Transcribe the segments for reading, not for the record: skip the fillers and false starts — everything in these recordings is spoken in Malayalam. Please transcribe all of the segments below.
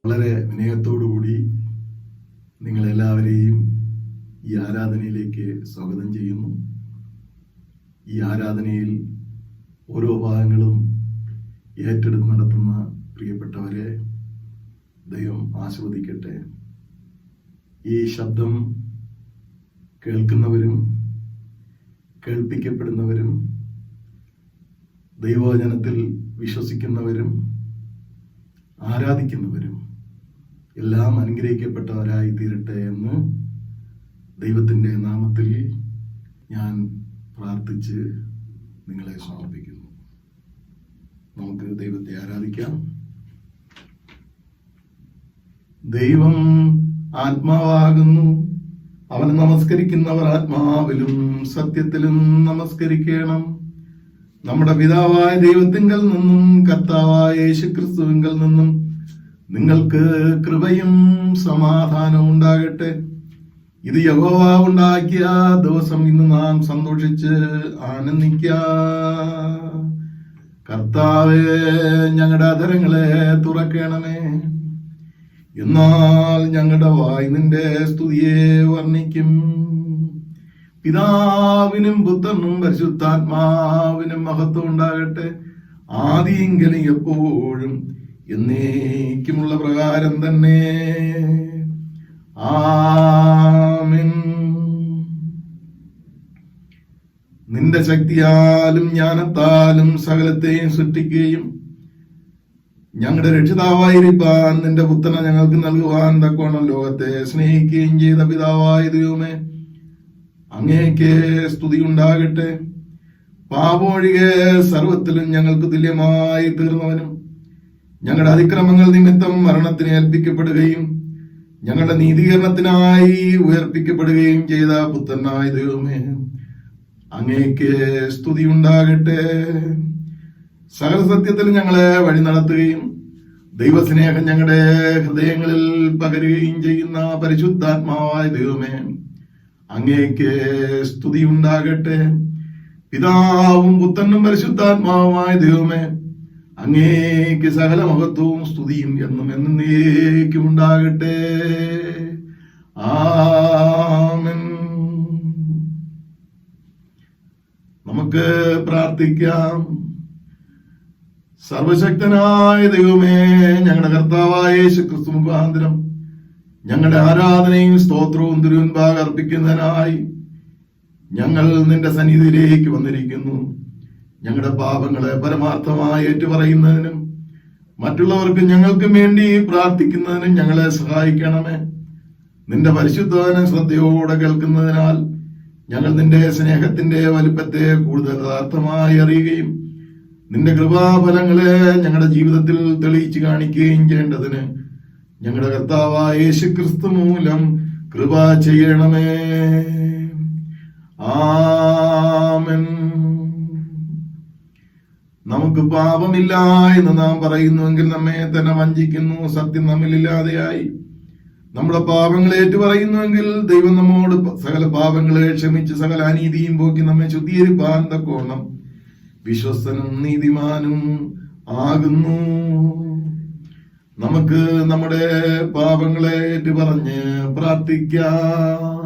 വളരെ വിനയത്തോടുകൂടി നിങ്ങളെല്ലാവരെയും ഈ ആരാധനയിലേക്ക് സ്വാഗതം ചെയ്യുന്നു. ഈ ആരാധനയിൽ ഓരോ ഭാഗങ്ങളും ഏറ്റെടുത്ത് നടത്തുന്ന പ്രിയപ്പെട്ടവരെ ദൈവം ആശീർവദിക്കട്ടെ. ഈ ശബ്ദം കേൾക്കുന്നവരും കേൾപ്പിക്കപ്പെടുന്നവരും ദൈവവചനത്തിൽ വിശ്വസിക്കുന്നവരും ആരാധിക്കുന്നവരും എല്ലാം അനുഗ്രഹിക്കപ്പെട്ടവരായി തീരട്ടെ എന്ന് ദൈവത്തിൻ്റെ നാമത്തിൽ ഞാൻ പ്രാർത്ഥിച്ച് നിങ്ങളെ സമർപ്പിക്കുന്നു. നമുക്ക് ദൈവത്തെ ആരാധിക്കാം. ദൈവം ആത്മാവാകുന്നു, അവൻ നമസ്കരിക്കുന്നവർ ആത്മാവിലും സത്യത്തിലും നമസ്കരിക്കണം. നമ്മുടെ പിതാവായ ദൈവത്തിങ്കൽ നിന്നും കർത്താവായ യേശുക്രിസ്തുവിങ്കൽ നിന്നും നിങ്ങൾക്ക് കൃപയും സമാധാനവും ഉണ്ടാകട്ടെ. ഇത് യഹോവ ഉണ്ടാക്കിയ ദിവസം, ഇന്ന് നാം സന്തോഷിച്ച് ആനന്ദിക്കാം. കർത്താവേ, ഞങ്ങളുടെ അധരങ്ങളെ തുറക്കണമേ, എന്നാൽ ഞങ്ങളുടെ വായ് നിന്റെ സ്തുതിയെ വർണ്ണിക്കും. പിതാവിനും പുത്രനും പരിശുദ്ധാത്മാവിനും മഹത്വം ഉണ്ടാകട്ടെ, ആദിയെങ്കിലും എപ്പോഴും എന്നേക്കുമുള്ള പ്രകാരം തന്നെ. ആമേൻ. നിന്റെ ശക്തിയാലും ജ്ഞാനത്താലും സകലത്തെയും സൃഷ്ടിക്കുകയും ഞങ്ങളുടെ രക്ഷിതാവായിരിക്കാൻ നിന്റെ പുത്രനെ ഞങ്ങൾക്ക് നൽകുവാൻ തക്കോണം ലോകത്തെ സ്നേഹിക്കുകയും ചെയ്ത പിതാവായ ദൈവമേ, അങ്ങേക്ക് സ്തുതി ഉണ്ടാകട്ടെ. പാപമൊഴികെ സർവത്തിലും ഞങ്ങൾക്ക് തുല്യമായി തീർന്നവനും ഞങ്ങളുടെ അതിക്രമങ്ങൾ നിമിത്തം മരണത്തിന് ഏൽപ്പിക്കപ്പെടുകയും ഞങ്ങളുടെ നീതീകരണത്തിനായി ഉയർപ്പിക്കപ്പെടുകയും ചെയ്ത പുത്രനായ ദൈവമേ, അങ്ങേക്ക് സ്തുതി ഉണ്ടാകട്ടെ. സകല സത്യത്തിൽ ഞങ്ങളെ വഴി നടത്തുകയും ദൈവസ്നേഹം ഞങ്ങളുടെ ഹൃദയങ്ങളിൽ പകരുകയും ചെയ്യുന്ന പരിശുദ്ധാത്മാവായ ദൈവമേ, അങ്ങേക്ക് സ്തുതി ഉണ്ടാകട്ടെ. പിതാവും പുത്രനും പരിശുദ്ധാത്മാവുമായ ദൈവമേ, അങ്ങേക്ക് സകല മഹത്വവും സ്തുതിയും എന്നും എന്നേക്കും ഉണ്ടാകട്ടെ. ആമേൻ. നമുക്ക് പ്രാർത്ഥിക്കാം. സർവശക്തനായ ദൈവമേ, ഞങ്ങളുടെ കർത്താവായ യേശുക്രിസ്തു മുഖാന്തരം ഞങ്ങളുടെ ആരാധനയും സ്തോത്രവും തിരുമുൻപാകെ അർപ്പിക്കുന്നതിനായി ഞങ്ങൾ നിന്റെ സന്നിധിയിലേക്ക് വന്നിരിക്കുന്നു. ഞങ്ങളുടെ പാപങ്ങളെ പരമാർത്ഥമായി ഏറ്റുപറയുന്നതിനും മറ്റുള്ളവർക്ക് ഞങ്ങൾക്കും വേണ്ടി പ്രാർത്ഥിക്കുന്നതിനും ഞങ്ങളെ സഹായിക്കണമേ. നിന്റെ പരിശുദ്ധവചനം ശ്രദ്ധയോടെ കേൾക്കുന്നതിനാൽ ഞങ്ങൾ നിന്റെ സ്നേഹത്തിന്റെ വലിപ്പത്തെ കൂടുതൽ യഥാർത്ഥമായി അറിയുകയും നിന്റെ കൃപാഫലങ്ങളെ ഞങ്ങളുടെ ജീവിതത്തിൽ തെളിയിച്ചു കാണിക്കുകയും ചെയ്യേണ്ടതിന് ഞങ്ങളുടെ കർത്താവായ യേശുക്രിസ്തു മൂലം കൃപ ചെയ്യണമേ. ആമേൻ. നമുക്ക് പാപമില്ല എന്ന് നാം പറയുന്നുവെങ്കിൽ നമ്മെ തന്നെ വഞ്ചിക്കുന്നു, സത്യം നമ്മിലില്ലാതെയായി. നമ്മുടെ പാപങ്ങളെ ഏറ്റുപറയുന്നുവെങ്കിൽ ദൈവം നമ്മോട് സകല പാപങ്ങളെ ക്ഷമിച്ച് സകല അനീതിയും പോക്കി നമ്മെ ശുദ്ധീകരിപ്പാൻ തക്കോണം വിശ്വസ്തനും നീതിമാനും ആകുന്നു. നമുക്ക് നമ്മുടെ പാപങ്ങളെ ഏറ്റുപറഞ്ഞ് പ്രാർത്ഥിക്കാം.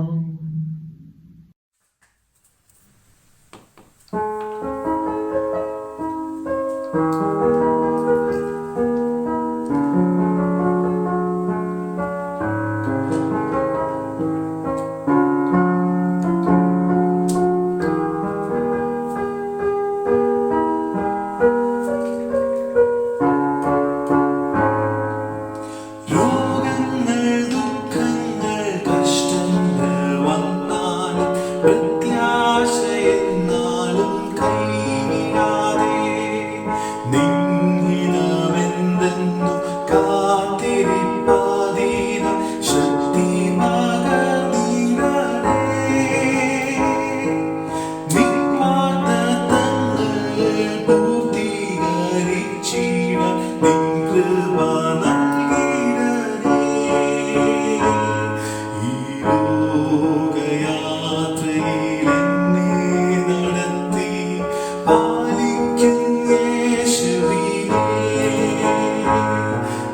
പാലിക്കും യേശുവേ,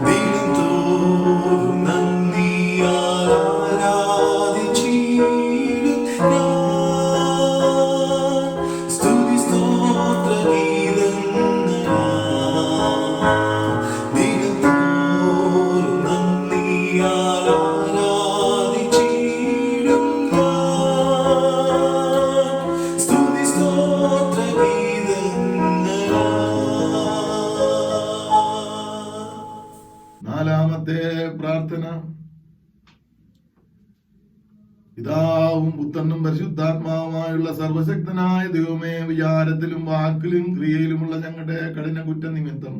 ദിനം തോറും നാലാമത്തെ പ്രാർത്ഥന. പിതാവും പുത്രനും പരിശുദ്ധാത്മാവുമായുള്ള സർവശക്തനായ ദൈവമേ, വിചാരത്തിലും വാക്കിലും ക്രിയയിലുമുള്ള ഞങ്ങളുടെ കഠിന കുറ്റനിമിത്തം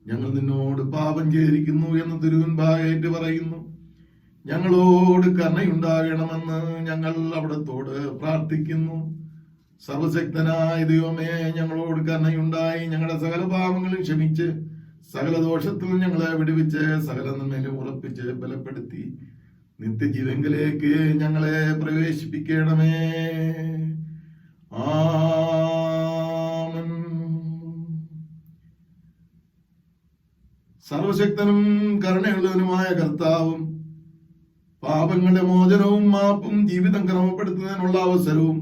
ഞങ്ങൾ നിന്നോട് പാപം ചെയ്തിരിക്കുന്നു എന്ന് തിരുവൻപാകേറ്റ് പറയുന്നു. ഞങ്ങളോട് കരുണയുണ്ടാകണമെന്ന് ഞങ്ങൾ അവിടത്തോട് പ്രാർത്ഥിക്കുന്നു. സർവശക്തനായ ദൈവമേ, ഞങ്ങളോട് കരുണയുണ്ടായി ഞങ്ങളുടെ സകല പാപങ്ങളും ക്ഷമിച്ച് സകല ദോഷത്തിൽ ഞങ്ങളെ വിടുവിച്ച് സകല നന്മയിലും ഉറപ്പിച്ച് ബലപ്പെടുത്തി നിത്യജീവങ്കിലേക്ക് ഞങ്ങളെ പ്രവേശിപ്പിക്കണമേ. ആമേൻ. സർവശക്തനും കരുണയുള്ളവനുമായ കർത്താവും പാപങ്ങളുടെ മോചനവും മാപ്പും ജീവിതം ക്രമപ്പെടുത്തുന്നതിനുള്ള അവസരവും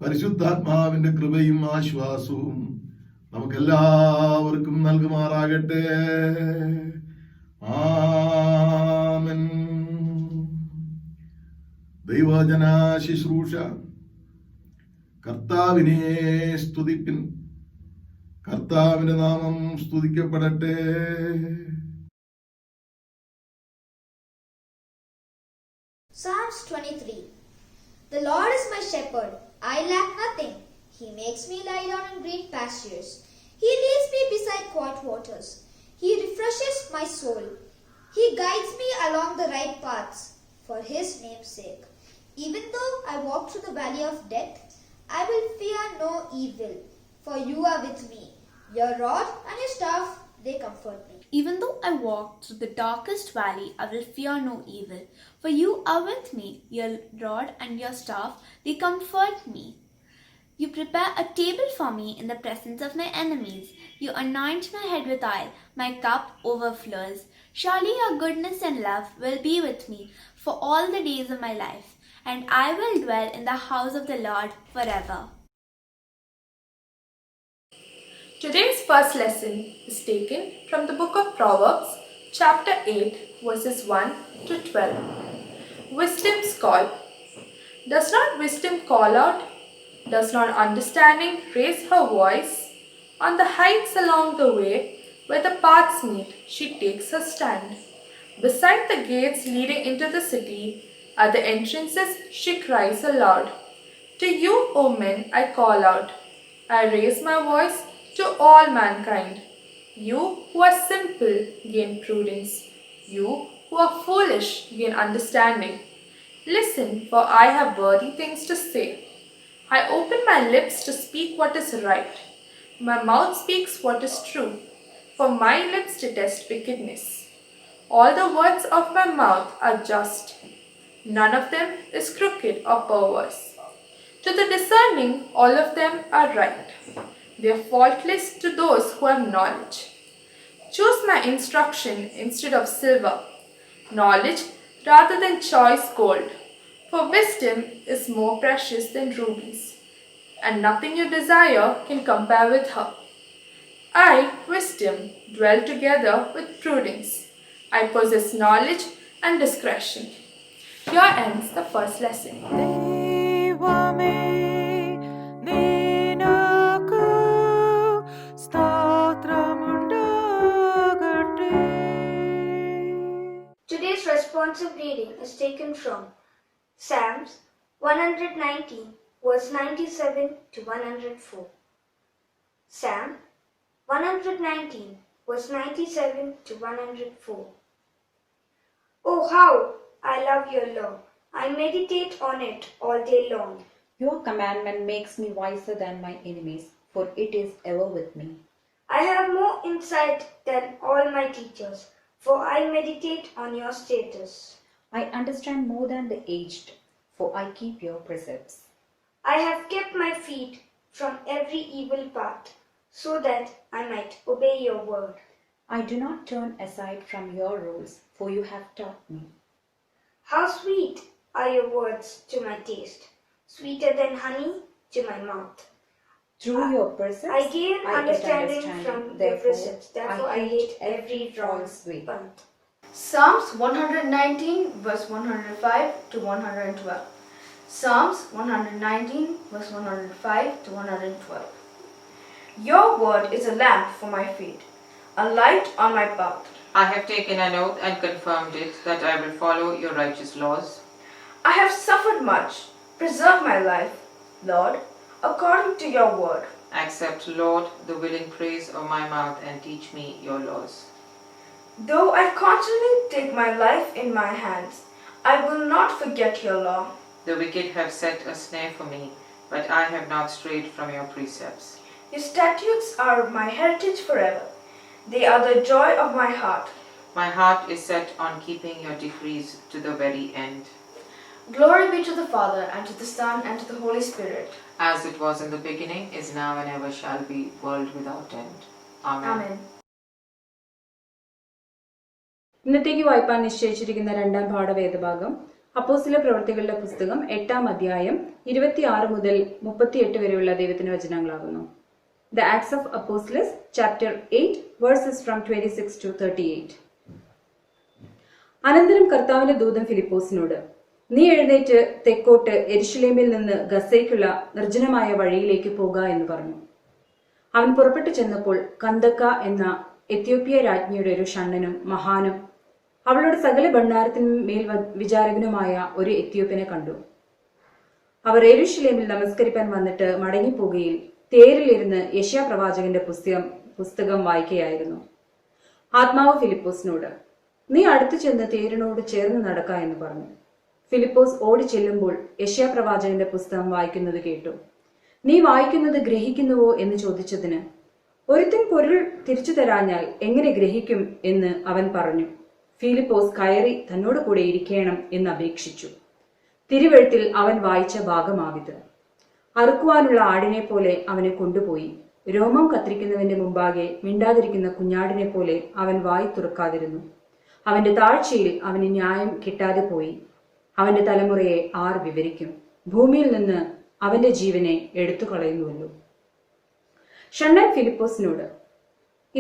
പരിശുദ്ധാത്മാവിന്റെ കൃപയും ആശ്വാസവും നമുക്കെല്ലാവർക്കും നൽകുമാറാകട്ടെ. ആമേൻ. ദൈവജന ശുശ്രൂഷ. കർത്താവിനെ സ്തുതിപ്പിൻ. കർത്താവിന്റെ നാമം സ്തുതിക്കപ്പെടട്ടെ. Psalms 23. The Lord is my shepherd, I lack nothing. He makes me lie down in green pastures. He leads me beside quiet waters. He refreshes my soul. He guides me along the right paths for his name's sake. Even though I walk through the valley of death, I will fear no evil, for you are with me. Your rod and your staff, they comfort me. Even though I walk through the darkest valley, I will fear no evil, for you are with me. Your rod and your staff, they comfort me. You prepare a table for me in the presence of my enemies. You anoint my head with oil, my cup overflows. Surely your goodness and love will be with me for all the days of my life, and I will dwell in the house of the Lord forever. Today's first lesson is taken from the book of Proverbs, chapter 8, verses 1 to 12. Wisdom's call. Does not wisdom call out? Does not understanding raise her voice? On the heights along the way where the paths meet, she takes her stand. Beside the gates leading into the city, at the entrances she cries aloud. To you, O men, I call out. I raise my voice to all mankind. You who are simple gain prudence. You who are foolish gain understanding. Listen, for I have worthy things to say. I open my lips to speak what is right. My mouth speaks what is true, for my lips detest wickedness. All the words of my mouth are just. None of them is crooked or perverse. To the discerning, all of them are right. They are faultless to those who have knowledge. Choose my instruction instead of silver, knowledge rather than choice gold. For wisdom is more precious than rubies, and nothing you desire can compare with her. I, wisdom, dwell together with prudence. I possess knowledge and discretion. Here ends the first lesson. Today's responsive reading is taken from Psalms 119, verse 97 to 104. Psalm 119, verse 97 to 104. Oh, how I love your law! I meditate on it all day long. Your commandment makes me wiser than my enemies, for it is ever with me. I have more insight than all my teachers, for I meditate on your statutes. I understand more than the aged, for I keep your precepts. I have kept my feet from every evil path, so that I might obey your word. I do not turn aside from your rules, for you have taught me. How sweet are your words to my taste, sweeter than honey to my mouth. Through your precepts, I gain get understanding from your Therefore, precepts. Therefore, I hate every wrong false way. path. Psalms 119 verse 105 to 112. Psalms 119 verse 105 to 112. Your word is a lamp for my feet, a light on my path. I have taken an oath and confirmed it that I will follow your righteous laws. I have suffered much. Preserve my life, Lord, according to your word. Accept, Lord, the willing praise of my mouth and teach me your laws. Though I constantly take my life in my hands, I will not forget your law. The wicked have set a snare for me, but I have not strayed from your precepts. Your statutes are my heritage forever. They are the joy of my heart. My heart is set on keeping your decrees to the very end. Glory be to the Father, and to the Son, and to the Holy Spirit. As it was in the beginning, is now, and ever shall be, world without end. Amen. Amen. ഇന്നത്തേക്ക് വായിപ്പാൻ നിശ്ചയിച്ചിരിക്കുന്ന രണ്ടാം പാഠവേദഭാഗം അപ്പോസ്തല പ്രവൃത്തികളുടെ പുസ്തകം 8-ാം അധ്യായം 26 മുതൽ 38 വരെയുള്ള ദൈവത്തിന്റെ വചനങ്ങളാകുന്നു. The Acts of Apostles, chapter 8, verses from 26 to 38. അനന്തരം കർത്താവിന്റെ ദൂതൻ ഫിലിപ്പോസിനോട്, നീ എഴുന്നേറ്റ് തെക്കോട്ട് യെരുശലേമിൽ നിന്ന് ഗസയ്ക്കുള്ള നിർജ്ജനമായ വഴിയിലേക്ക് പോക എന്ന് പറഞ്ഞു. അവൻ പുറപ്പെട്ടു ചെന്നപ്പോൾ കന്ദക്ക എന്ന എത്യോപ്യ രാജ്ഞിയുടെ ഒരു ഷണ്ണനും മഹാനും അവളുടെ സകല ഭണ്ഡാരത്തിനും മേൽ വിചാരകനുമായ ഒരു എത്യോപ്യനെ കണ്ടു. അവർ യെരുശലേമിൽ നമസ്കരിപ്പാൻ വന്നിട്ട് മടങ്ങിപ്പോകുകയിൽ തേരിലിരുന്ന് യെശയ്യാ പ്രവാചകന്റെ പുസ്തകം വായിക്കുകയായിരുന്നു. ആത്മാവ് ഫിലിപ്പോസിനോട്, നീ അടുത്തു ചെന്ന് തേരിനോട് ചേർന്ന് നടക്ക എന്ന് പറഞ്ഞു. ഫിലിപ്പോസ് ഓടി ചെല്ലുമ്പോൾ യെശയ്യാ പ്രവാചകന്റെ പുസ്തകം വായിക്കുന്നത് കേട്ടു. നീ വായിക്കുന്നത് ഗ്രഹിക്കുന്നുവോ എന്ന് ചോദിച്ചതിന്, ഒരുത്തൻ പൊരുൾ തിരിച്ചു തരാഞ്ഞാൽ എങ്ങനെ ഗ്രഹിക്കും എന്ന് അവൻ പറഞ്ഞു. ഫിലിപ്പോസ് കയറി തന്നോട് കൂടെ ഇരിക്കണം എന്ന് അപേക്ഷിച്ചു. തിരുവെഴുത്തിൽ അവൻ വായിച്ച ഭാഗമാവിത്. അറുക്കുവാനുള്ള ആടിനെ പോലെ അവനെ കൊണ്ടുപോയി. രോമം കത്തിരിക്കുന്നവന്റെ മുമ്പാകെ മിണ്ടാതിരിക്കുന്ന കുഞ്ഞാടിനെ പോലെ അവൻ വായി തുറക്കാതിരുന്നു. അവന്റെ താഴ്ചയിൽ അവന് ന്യായം കിട്ടാതെ പോയി. അവന്റെ തലമുറയെ ആർ വിവരിക്കും? ഭൂമിയിൽ നിന്ന് അവന്റെ ജീവനെ എടുത്തു കളയുന്നുവല്ലോ. ഷണ്ണൻ ഫിലിപ്പോസിനോട്,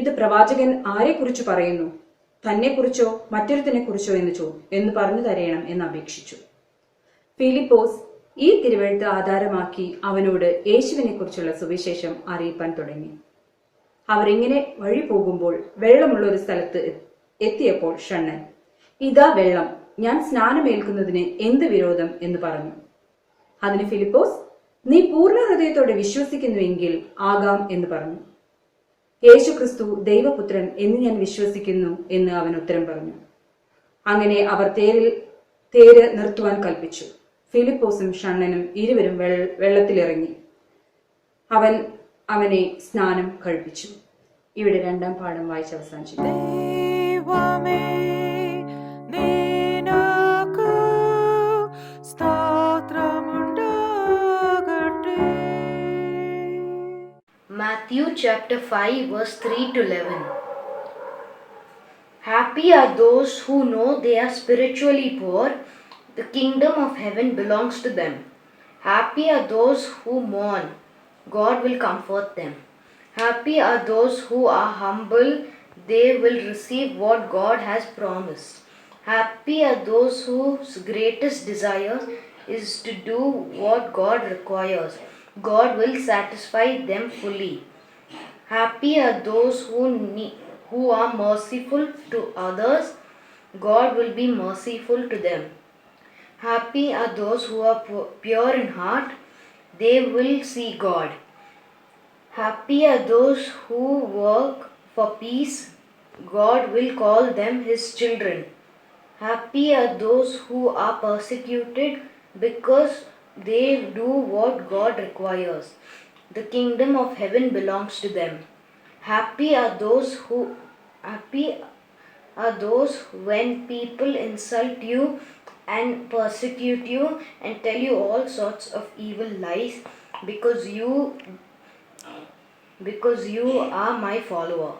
ഇത് പ്രവാചകൻ ആരെക്കുറിച്ച് പറയുന്നു? തന്നെക്കുറിച്ചോ മറ്റൊരുത്തിനെ കുറിച്ചോ എന്ന് പറഞ്ഞു തരയണം എന്ന് അപേക്ഷിച്ചു. ഫിലിപ്പോസ് ഈ തിരുവെഴുത്ത് ആധാരമാക്കി അവനോട് യേശുവിനെ കുറിച്ചുള്ള സുവിശേഷം അറിയിപ്പാൻ തുടങ്ങി. അവർ ഇങ്ങനെ വഴി പോകുമ്പോൾ വെള്ളമുള്ള ഒരു സ്ഥലത്ത് എത്തിയപ്പോൾ ഷണ്ണൻ, ഇതാ വെള്ളം, ഞാൻ സ്നാനമേൽക്കുന്നതിന് എന്ത് വിരോധം എന്ന് പറഞ്ഞു. അതിന് ഫിലിപ്പോസ്, നീ പൂർണ്ണ ഹൃദയത്തോടെ വിശ്വസിക്കുന്നുവെങ്കിൽ ആകാം എന്ന് പറഞ്ഞു. യേശു ക്രിസ്തു ദൈവപുത്രൻ എന്ന് ഞാൻ വിശ്വസിക്കുന്നു എന്ന് അവൻ ഉത്തരം പറഞ്ഞു. അങ്ങനെ അവർ തേര് നിർത്തുവാൻ കൽപ്പിച്ചു. ഫിലിപ്പോസും ഷണ്ണനും ഇരുവരും വെള്ളത്തിലിറങ്ങി. അവൻ അവനെ സ്നാനം കഴിപ്പിച്ചു. ഇവിടെ രണ്ടാം പാഠം വായിച്ച് അവസാനിച്ചു. Matthew chapter 5 verse 3 to 11. Happy are those who know they are spiritually poor, the kingdom of heaven belongs to them. Happy are those who mourn, God will comfort them. Happy are those who are humble, they will receive what God has promised. Happy are those whose greatest desire is to do what God requires. God will satisfy them fully. Happy are those who are merciful to others. God will be merciful to them. Happy are those who are pure in heart. They will see God. Happy are those who work for peace. God will call them His children. Happy are those who are persecuted because they do what God requires. The kingdom of heaven belongs to them. Happy are those when people insult you and persecute you and tell you all sorts of evil lies because you are my follower.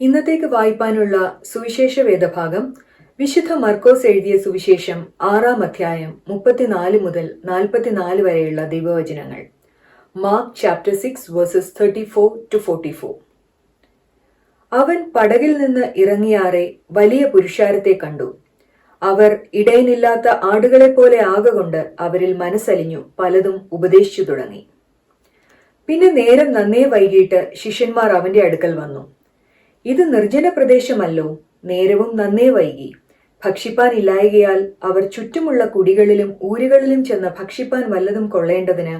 ഇന്നത്തേക്ക് വായിപ്പാനുള്ള സുവിശേഷ വേദഭാഗം വിശുദ്ധ മർക്കോസ് എഴുതിയ സുവിശേഷം 6-ാം അധ്യായം 34 മുതൽ 44 വരെയുള്ള ദൈവവചനങ്ങൾ. Mark chapter 6 versus 34-44. അവൻ പടകിൽ നിന്ന് ഇറങ്ങിയാറെ വലിയ പുരുഷാരത്തെ കണ്ടു. അവർ ഇടയനില്ലാത്ത ആടുകളെപ്പോലെ ആകൊണ്ട് അവരിൽ മനസ്സലിഞ്ഞു പലതും ഉപദേശിച്ചു തുടങ്ങി. പിന്നെ നേരം നന്നേ വൈകിട്ട് ശിഷ്യന്മാർ അവന്റെ അടുക്കൽ വന്നു. ഇത് നിർജ്ജന പ്രദേശമല്ലോ, നേരവും നന്നേ വൈകി. ഭക്ഷിപ്പാൻ ഇല്ലായകയാൽ അവർ ചുറ്റുമുള്ള കുടികളിലും ഊരുകളിലും ചെന്ന് ഭക്ഷിപ്പാൻ വല്ലതും കൊള്ളേണ്ടതിന്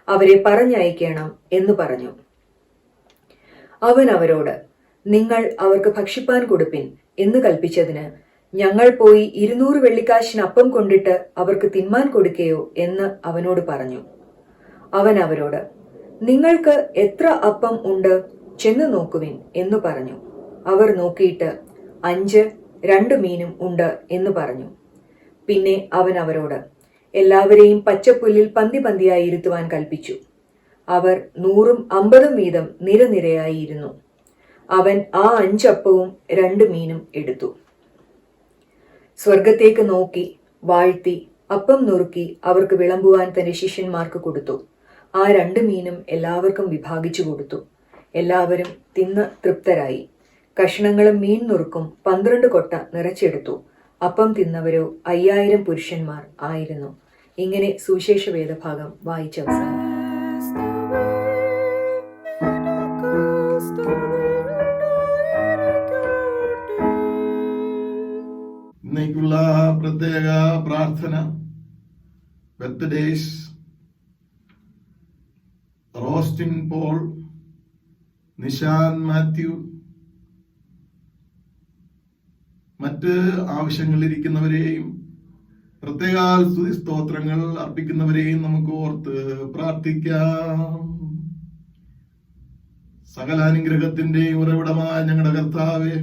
അവരെ പറഞ്ഞയക്കണം എന്ന് പറഞ്ഞു. അവൻ അവരോട്, നിങ്ങൾ അവർക്ക് ഭക്ഷിപ്പാൻ കൊടുപ്പിൻ എന്ന് കൽപ്പിച്ചതിന്, ഞങ്ങൾ പോയി 200 വെള്ളിക്കാശിന് അപ്പം കൊണ്ടിട്ട് അവർക്ക് തിന്മാൻ കൊടുക്കയോ എന്ന് അവനോട് പറഞ്ഞു. അവൻ അവരോട്, നിങ്ങൾക്ക് എത്ര അപ്പം ഉണ്ട്, ചെന്ന് നോക്കുവിൻ എന്ന് പറഞ്ഞു. അവർ നോക്കിയിട്ട് 5 2 മീനും ഉണ്ട് എന്ന് പറഞ്ഞു. പിന്നെ അവൻ അവരോട് എല്ലാവരെയും പച്ചപ്പുല്ലിൽ പന്തി പന്തിയായി ഇരുത്തുവാൻ കൽപ്പിച്ചു. അവർ 100ഉം 50ഉം വീതം നിരനിരയായി ഇരുന്നു. അവൻ ആ 5 അപ്പവും 2 മീനും എടുത്തു. സ്വർഗത്തേക്ക് നോക്കി വാഴ്ത്തി അപ്പം നുറുക്കി അവർക്ക് വിളമ്പുവാൻ തന്റെ ശിഷ്യന്മാർക്ക് കൊടുത്തു. ആ 2 മീനും എല്ലാവർക്കും വിഭാഗിച്ചു കൊടുത്തു. എല്ലാവരും തിന്ന് തൃപ്തരായി. കഷ്ണങ്ങളും മീൻ നുറുക്കും 12 കൊട്ട നിറച്ചെടുത്തു. അപ്പം തിന്നവരോ 5000 പുരുഷന്മാർ ആയിരുന്നു. ഇങ്ങനെ സുവിശേഷ വേദഭാഗം വായിച്ചവസാനം. ഇന്നേക്കുള്ള പ്രത്യേക പ്രാർത്ഥന. ബർത്ത്ഡേസ് റോസ്റ്റിൻ പോൾ, നിഷാൻ മാത്യു, മറ്റ് ആവശ്യങ്ങളിലിരിക്കുന്നവരെയും പ്രത്യേക സ്തുതി സ്തോത്രങ്ങൾ അർപ്പിക്കുന്നവരെയും നമുക്ക് ഓർത്ത് പ്രാർത്ഥിക്കാം. സകല അനുഗ്രഹത്തിന്റെയും ഉറവിടമായ ഞങ്ങളുടെ കർത്താവേ,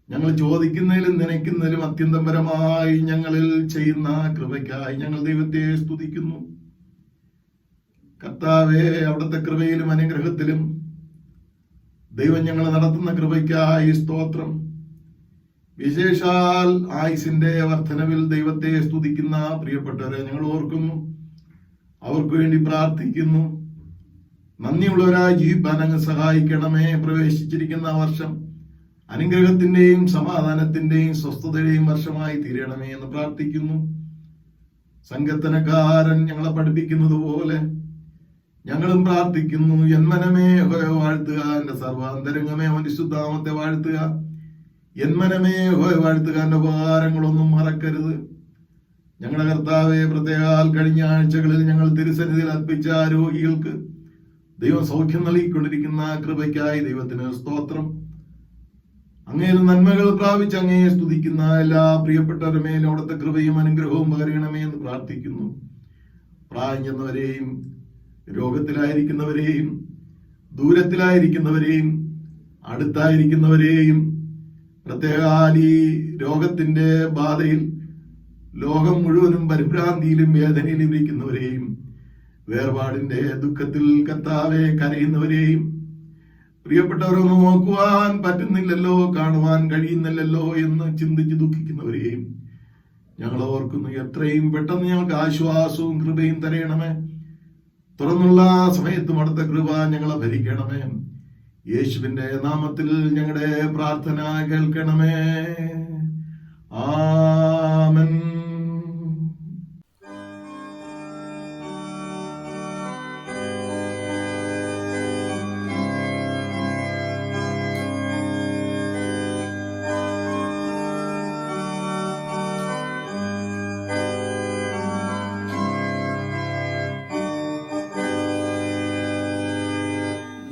ഞങ്ങൾ ചോദിക്കുന്നതിലും നനയ്ക്കുന്നതിലും അത്യന്തപരമായി ഞങ്ങളിൽ ചെയ്യുന്ന കൃപയ്ക്കായി ഞങ്ങൾ ദൈവത്തെ സ്തുതിക്കുന്നു. കർത്താവേ, അവിടുത്തെ കൃപയിലും അനുഗ്രഹത്തിലും ദൈവം ഞങ്ങൾ നടത്തുന്ന കൃപയ്ക്കായി സ്തോത്രം. വിശേഷാൽ ആയുസിന്റെ വർധനവിൽ ദൈവത്തെ സ്തുതിക്കുന്ന പ്രിയപ്പെട്ടവരെ ഞങ്ങൾ ഓർക്കുന്നു, അവർക്ക് വേണ്ടി പ്രാർത്ഥിക്കുന്നു. നന്ദിയുള്ളവരായി ജീവിപ്പാൻ അങ്ങ് സഹായിക്കണമേ. പ്രവേശിച്ചിരിക്കുന്ന വർഷം അനുഗ്രഹത്തിന്റെയും സമാധാനത്തിന്റെയും സ്വസ്ഥതയുടെയും വർഷമായി തീരണമേ എന്ന് പ്രാർത്ഥിക്കുന്നു. സങ്കീർത്തനക്കാരൻ ഞങ്ങളെ പഠിപ്പിക്കുന്നത് പോലെ ഞങ്ങളും പ്രാർത്ഥിക്കുന്നു. എന്മനമേ ഹോയ വാഴ്ത്തുക, എന്റെ സർവാന്തരംഗമേ അവന്റെ ശുദ്ധാമത്തെ വാഴ്ത്തുക. എന്മനമേ ഹോയ വാഴ്ത്തുക, എന്റെ ഉപകാരങ്ങളൊന്നും മറക്കരുത്. ഞങ്ങളുടെ കർത്താവെ, പ്രത്യേകാൽ കഴിഞ്ഞ ആഴ്ചകളിൽ ഞങ്ങൾ തിരുസന്നിധിയിൽ അർപ്പിച്ച രോഗികൾക്ക് ദൈവം സൗഖ്യം നൽകിക്കൊണ്ടിരിക്കുന്ന കൃപയ്ക്കായി ദൈവത്തിന് സ്തോത്രം. അങ്ങേര് നന്മകൾ പ്രാപിച്ച് അങ്ങയെ സ്തുതിക്കുന്ന എല്ലാ പ്രിയപ്പെട്ടവരുടെ മേലും അവിടുത്തെ കൃപയും അനുഗ്രഹവും പകരണമേ എന്ന് പ്രാർത്ഥിക്കുന്നു. പ്രായം ചെന്നവരെയും രോഗത്തിലായിരിക്കുന്നവരെയും ദൂരത്തിലായിരിക്കുന്നവരെയും അടുത്തായിരിക്കുന്നവരെയും പ്രത്യേകാൽ ഈ രോഗത്തിന്റെ ബാധയിൽ ലോകം മുഴുവനും പരിഭ്രാന്തിയിലും വേദനയിലും ഇരിക്കുന്നവരെയും വേർപാടിന്റെ ദുഃഖത്തിൽ കർത്താവെ കരയുന്നവരെയും പ്രിയപ്പെട്ടവരൊന്നും നോക്കുവാൻ പറ്റുന്നില്ലല്ലോ, കാണുവാൻ കഴിയുന്നില്ലല്ലോ എന്ന് ചിന്തിച്ച് ദുഃഖിക്കുന്നവരെയും ഞങ്ങൾ ഓർക്കുന്നു. എത്രയും പെട്ടെന്ന് ഞങ്ങൾക്ക് ആശ്വാസവും കൃപയും തരയണമേ. തുറന്നുള്ള സമയത്തും അടുത്ത കൃപ ഞങ്ങളെ ഭരിക്കണമേ. യേശുവിന്റെ നാമത്തിൽ ഞങ്ങളുടെ പ്രാർത്ഥന കേൾക്കണമേ. ആമേൻ.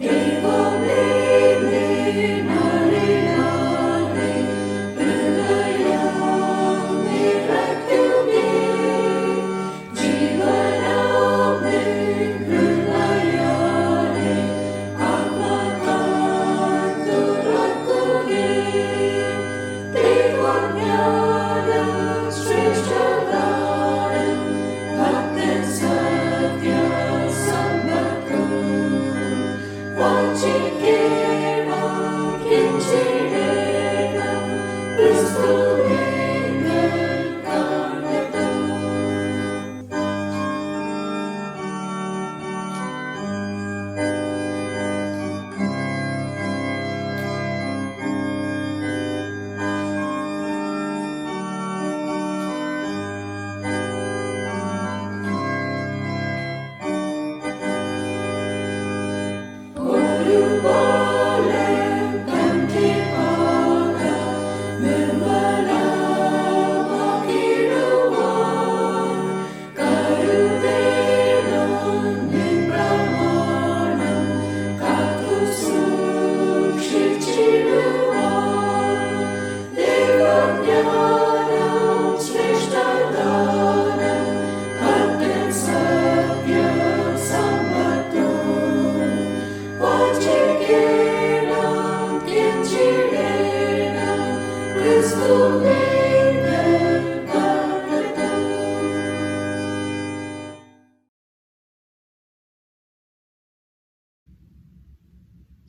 Hare Hare, Hare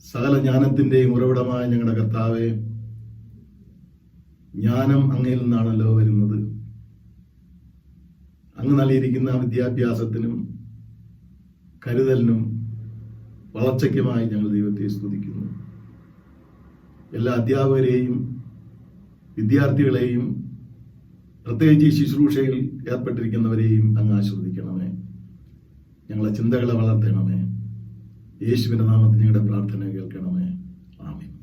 സകല ജ്ഞാനത്തിന്റെയും ഉറവിടമായ ഞങ്ങളുടെ കർത്താവേ, ജ്ഞാനം അങ്ങയിൽ നിന്നാണല്ലോ വരുന്നത്. അങ്ങ് നൽകിയിരിക്കുന്ന വിദ്യാഭ്യാസത്തിനും കരുതലിനും വളർച്ചയ്ക്കുമായി ഞങ്ങൾ ദൈവത്തെ സ്തുതിക്കുന്നു. എല്ലാ അധ്യാപകരെയും വിദ്യാർത്ഥികളെയും പ്രത്യേകിച്ച് ഈ ശുശ്രൂഷയിൽ ഏർപ്പെട്ടിരിക്കുന്നവരെയും അങ്ങ് ആശീർവദിക്കണമേ. ഞങ്ങളെ ചിന്തകളെ വളർത്തണമേ. യേശുവിന്റെ നാമത്തിൽ ഞങ്ങളുടെ പ്രാർത്ഥന കേൾക്കണമേ. ആമേൻ.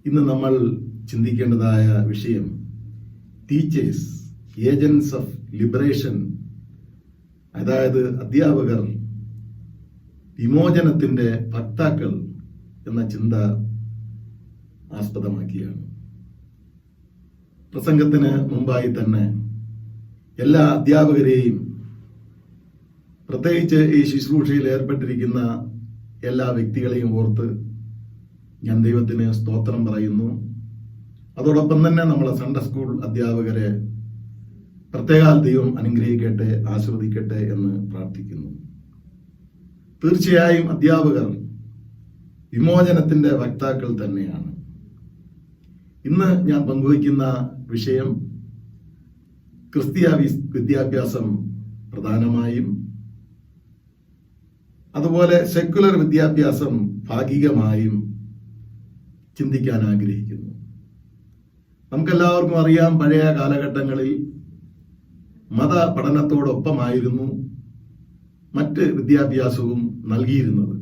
ഇന്ന് നമ്മൾ ചിന്തിക്കേണ്ടതായ വിഷയം ടീച്ചേഴ്സ് ഏജന്റ്സ് ഓഫ് ലിബറേഷൻ, അതായത് അധ്യാപകർ വിമോചനത്തിന്റെ വക്താക്കൾ എന്ന ചിന്ത ആസ്പദമാക്കിയാണ്. പ്രസംഗത്തിന് മുമ്പായി തന്നെ എല്ലാ അധ്യാപകരെയും, പ്രത്യേകിച്ച് ഈ ശുശ്രൂഷയിൽ ഏർപ്പെട്ടിരിക്കുന്ന എല്ലാ വ്യക്തികളെയും ഓർത്ത് ഞാൻ ദൈവത്തിന് സ്തോത്രം പറയുന്നു. അതോടൊപ്പം തന്നെ നമ്മളെ സൺഡേ സ്കൂൾ അധ്യാപകരെ പ്രത്യേക ദൈവം അനുഗ്രഹിക്കട്ടെ, ആശീർവദിക്കട്ടെ എന്ന് പ്രാർത്ഥിക്കുന്നു. തീർച്ചയായും അധ്യാപകർ വിമോചനത്തിന്റെ വക്താക്കൾ തന്നെയാണ്. ഇന്ന് ഞാൻ പങ്കുവയ്ക്കുന്ന വിഷയം ക്രിസ്തീയ വിദ്യാഭ്യാസം പ്രധാനമായും, അതുപോലെ സെക്കുലർ വിദ്യാഭ്യാസം ഭാഗികമായും ചിന്തിക്കാൻ ആഗ്രഹിക്കുന്നു. നമുക്കെല്ലാവർക്കും അറിയാം, പഴയ കാലഘട്ടങ്ങളിൽ മത പഠനത്തോടൊപ്പമായിരുന്നു മറ്റ് വിദ്യാഭ്യാസവും നൽകിയിരുന്നത്.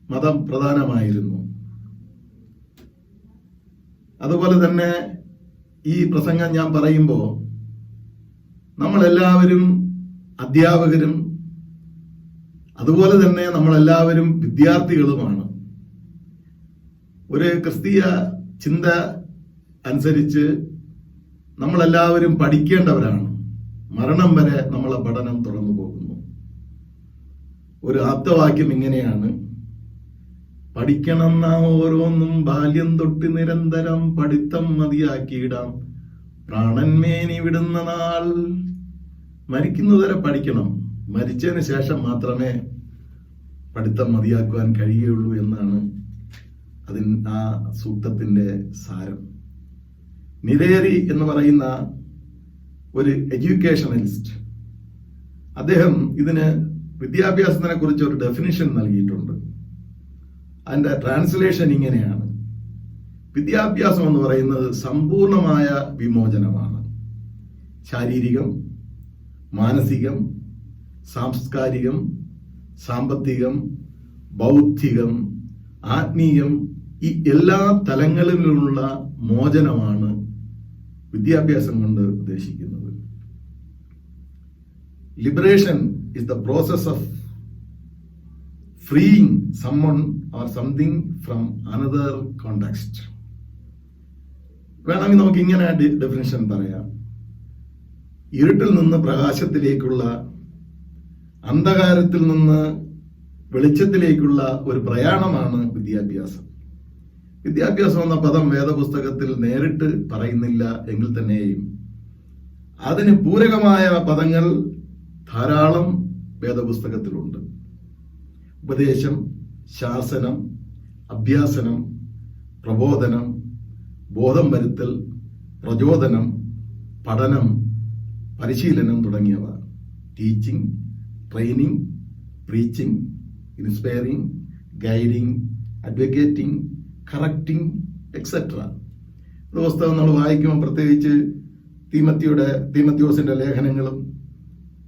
മതം പ്രധാനമായിരുന്നു. അതുപോലെ തന്നെ ഈ പ്രസംഗം ഞാൻ പറയുമ്പോൾ നമ്മളെല്ലാവരും അധ്യാപകരും അതുപോലെ തന്നെ നമ്മളെല്ലാവരും വിദ്യാർത്ഥികളുമാണ്. ഒരു ക്രിസ്തീയ ചിന്ത അനുസരിച്ച് നമ്മളെല്ലാവരും പഠിക്കേണ്ടവരാണ്. മരണം വരെ നമ്മളെ പഠനം തുടർന്നു പോകുന്നു. ഒരു ആപ്തവാക്യം ഇങ്ങനെയാണ്: പഠിക്കണം നാം ഓരോന്നും ബാല്യം തൊട്ട് നിരന്തരം, പഠിത്തം മതിയാക്കിയിടാം പ്രാണന്മേനി വിടുന്ന നാൾ. മരിക്കുന്നതുവരെ പഠിക്കണം, മരിച്ചതിന് ശേഷം മാത്രമേ പഠിത്തം മതിയാക്കുവാൻ കഴിയുള്ളൂ എന്നാണ് ആ സൂക്തത്തിന്റെ സാരം. നിരേരി എന്ന് പറയുന്ന ഒരു എഡ്യൂക്കേഷണലിസ്റ്റ്, അദ്ദേഹം ഇതിന് വിദ്യാഭ്യാസത്തിനെ കുറിച്ച് ഒരു ഡെഫിനിഷൻ നൽകിയിട്ടുണ്ട്. അതിന്റെ ട്രാൻസ്ലേഷൻ ഇങ്ങനെയാണ്: വിദ്യാഭ്യാസം എന്ന് പറയുന്നത് സമ്പൂർണമായ വിമോചനമാണ്. ശാരീരികം, മാനസികം, സാംസ്കാരികം, സാമ്പത്തികം, ബൗദ്ധികം, ആത്മീയം, ഈ എല്ലാ തലങ്ങളിലുള്ള മോചനമാണ് വിദ്യാഭ്യാസം കൊണ്ട് ഉദ്ദേശിക്കുന്നത്. Liberation is the process of freeing someone or something from another context. വേണമെങ്കിൽ നമുക്ക് ഇങ്ങനെ ഡെഫിനിഷൻ പറയാം: ഇരുട്ടിൽ നിന്ന് പ്രകാശത്തിലേക്കുള്ള, അന്ധകാരത്തിൽ നിന്ന് വെളിച്ചത്തിലേക്കുള്ള ഒരു പ്രയാണമാണ് വിദ്യാഭ്യാസം. വിദ്യാഭ്യാസം എന്ന പദം വേദപുസ്തകത്തിൽ നേരിട്ട് പറയുന്നില്ല എങ്കിൽ തന്നെയും അതിന് പൂരകമായ പദങ്ങൾ ധാരാളം വേദപുസ്തകത്തിലുണ്ട്. ഉപദേശം, ശാസനം, അഭ്യാസനം, പ്രബോധനം, ബോധം വരുത്തൽ, പ്രചോദനം, പഠനം, പരിശീലനം തുടങ്ങിയവ. Teaching, training, preaching, inspiring, guiding, advocating, correcting, etcetera. ഇത് പുസ്തകം നമ്മൾ വായിക്കുമ്പോൾ പ്രത്യേകിച്ച് തീമത്യോസിന്റെ ലേഖനങ്ങളും,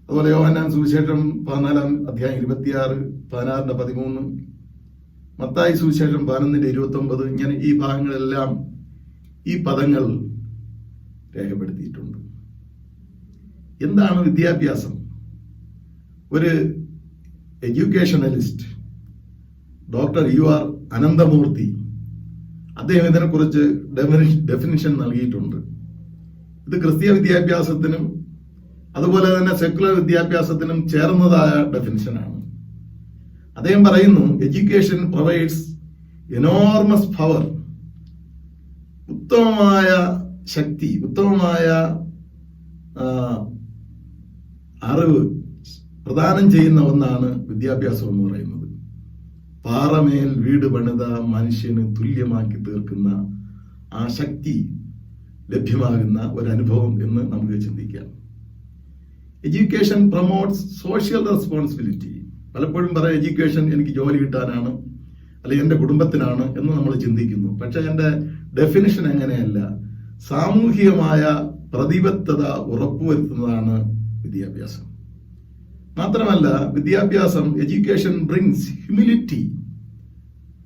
അതുപോലെ യോഹന്നാൻ സുവിശേഷം 14 അധ്യായം 26, 16-13, മത്തായി സുവിശേഷം 11-29, ഇങ്ങനെ ഈ ഭാഗങ്ങളെല്ലാം ഈ പദങ്ങൾ രേഖപ്പെടുത്തിയിട്ടുണ്ട്. എന്താണ് വിദ്യാഭ്യാസം? ഒരു എഡ്യൂക്കേഷണലിസ്റ്റ് ഡോക്ടർ UR അനന്തമൂർത്തി അദ്ദേഹം ഇതിനെക്കുറിച്ച് ഡെഫിനിഷൻ നൽകിയിട്ടുണ്ട്. ഇത് ക്രിസ്തീയ വിദ്യാഭ്യാസത്തിനും അതുപോലെ തന്നെ സെക്കുലർ വിദ്യാഭ്യാസത്തിനും ചേർന്നതായ ഡെഫിനിഷനാണ്. അദ്ദേഹം പറയുന്നു, എഡ്യൂക്കേഷൻ പ്രൊവൈഡ്സ് എനോർമസ് പവർ, ഉത്തമമായ ശക്തി, ഉത്തമമായ അറിവ് പ്രദാനം ചെയ്യുന്ന ഒന്നാണ് വിദ്യാഭ്യാസം എന്ന് പറയുന്നത്. പാറമേൽ വീട് പണിത മനുഷ്യന് തുല്യമാക്കി തീർക്കുന്ന ആ ശക്തി ലഭ്യമാകുന്ന ഒരനുഭവം എന്ന് നമുക്ക് ചിന്തിക്കാം. Education promotes social responsibility. പലപ്പോഴും പറയാം എഡ്യൂക്കേഷൻ എനിക്ക് ജോലി കിട്ടാനാണ്, അല്ലെങ്കിൽ എൻ്റെ കുടുംബത്തിനാണ് എന്ന് നമ്മൾ ചിന്തിക്കുന്നു. പക്ഷെ എൻ്റെ ഡെഫിനിഷൻ എങ്ങനെയല്ല, സാമൂഹികമായ പ്രതിബദ്ധത ഉറപ്പുവരുത്തുന്നതാണ് വിദ്യാഭ്യാസം. മാത്രമല്ല വിദ്യാഭ്യാസം, എഡ്യൂക്കേഷൻ ബ്രിങ്സ് ഹ്യൂമിലിറ്റി,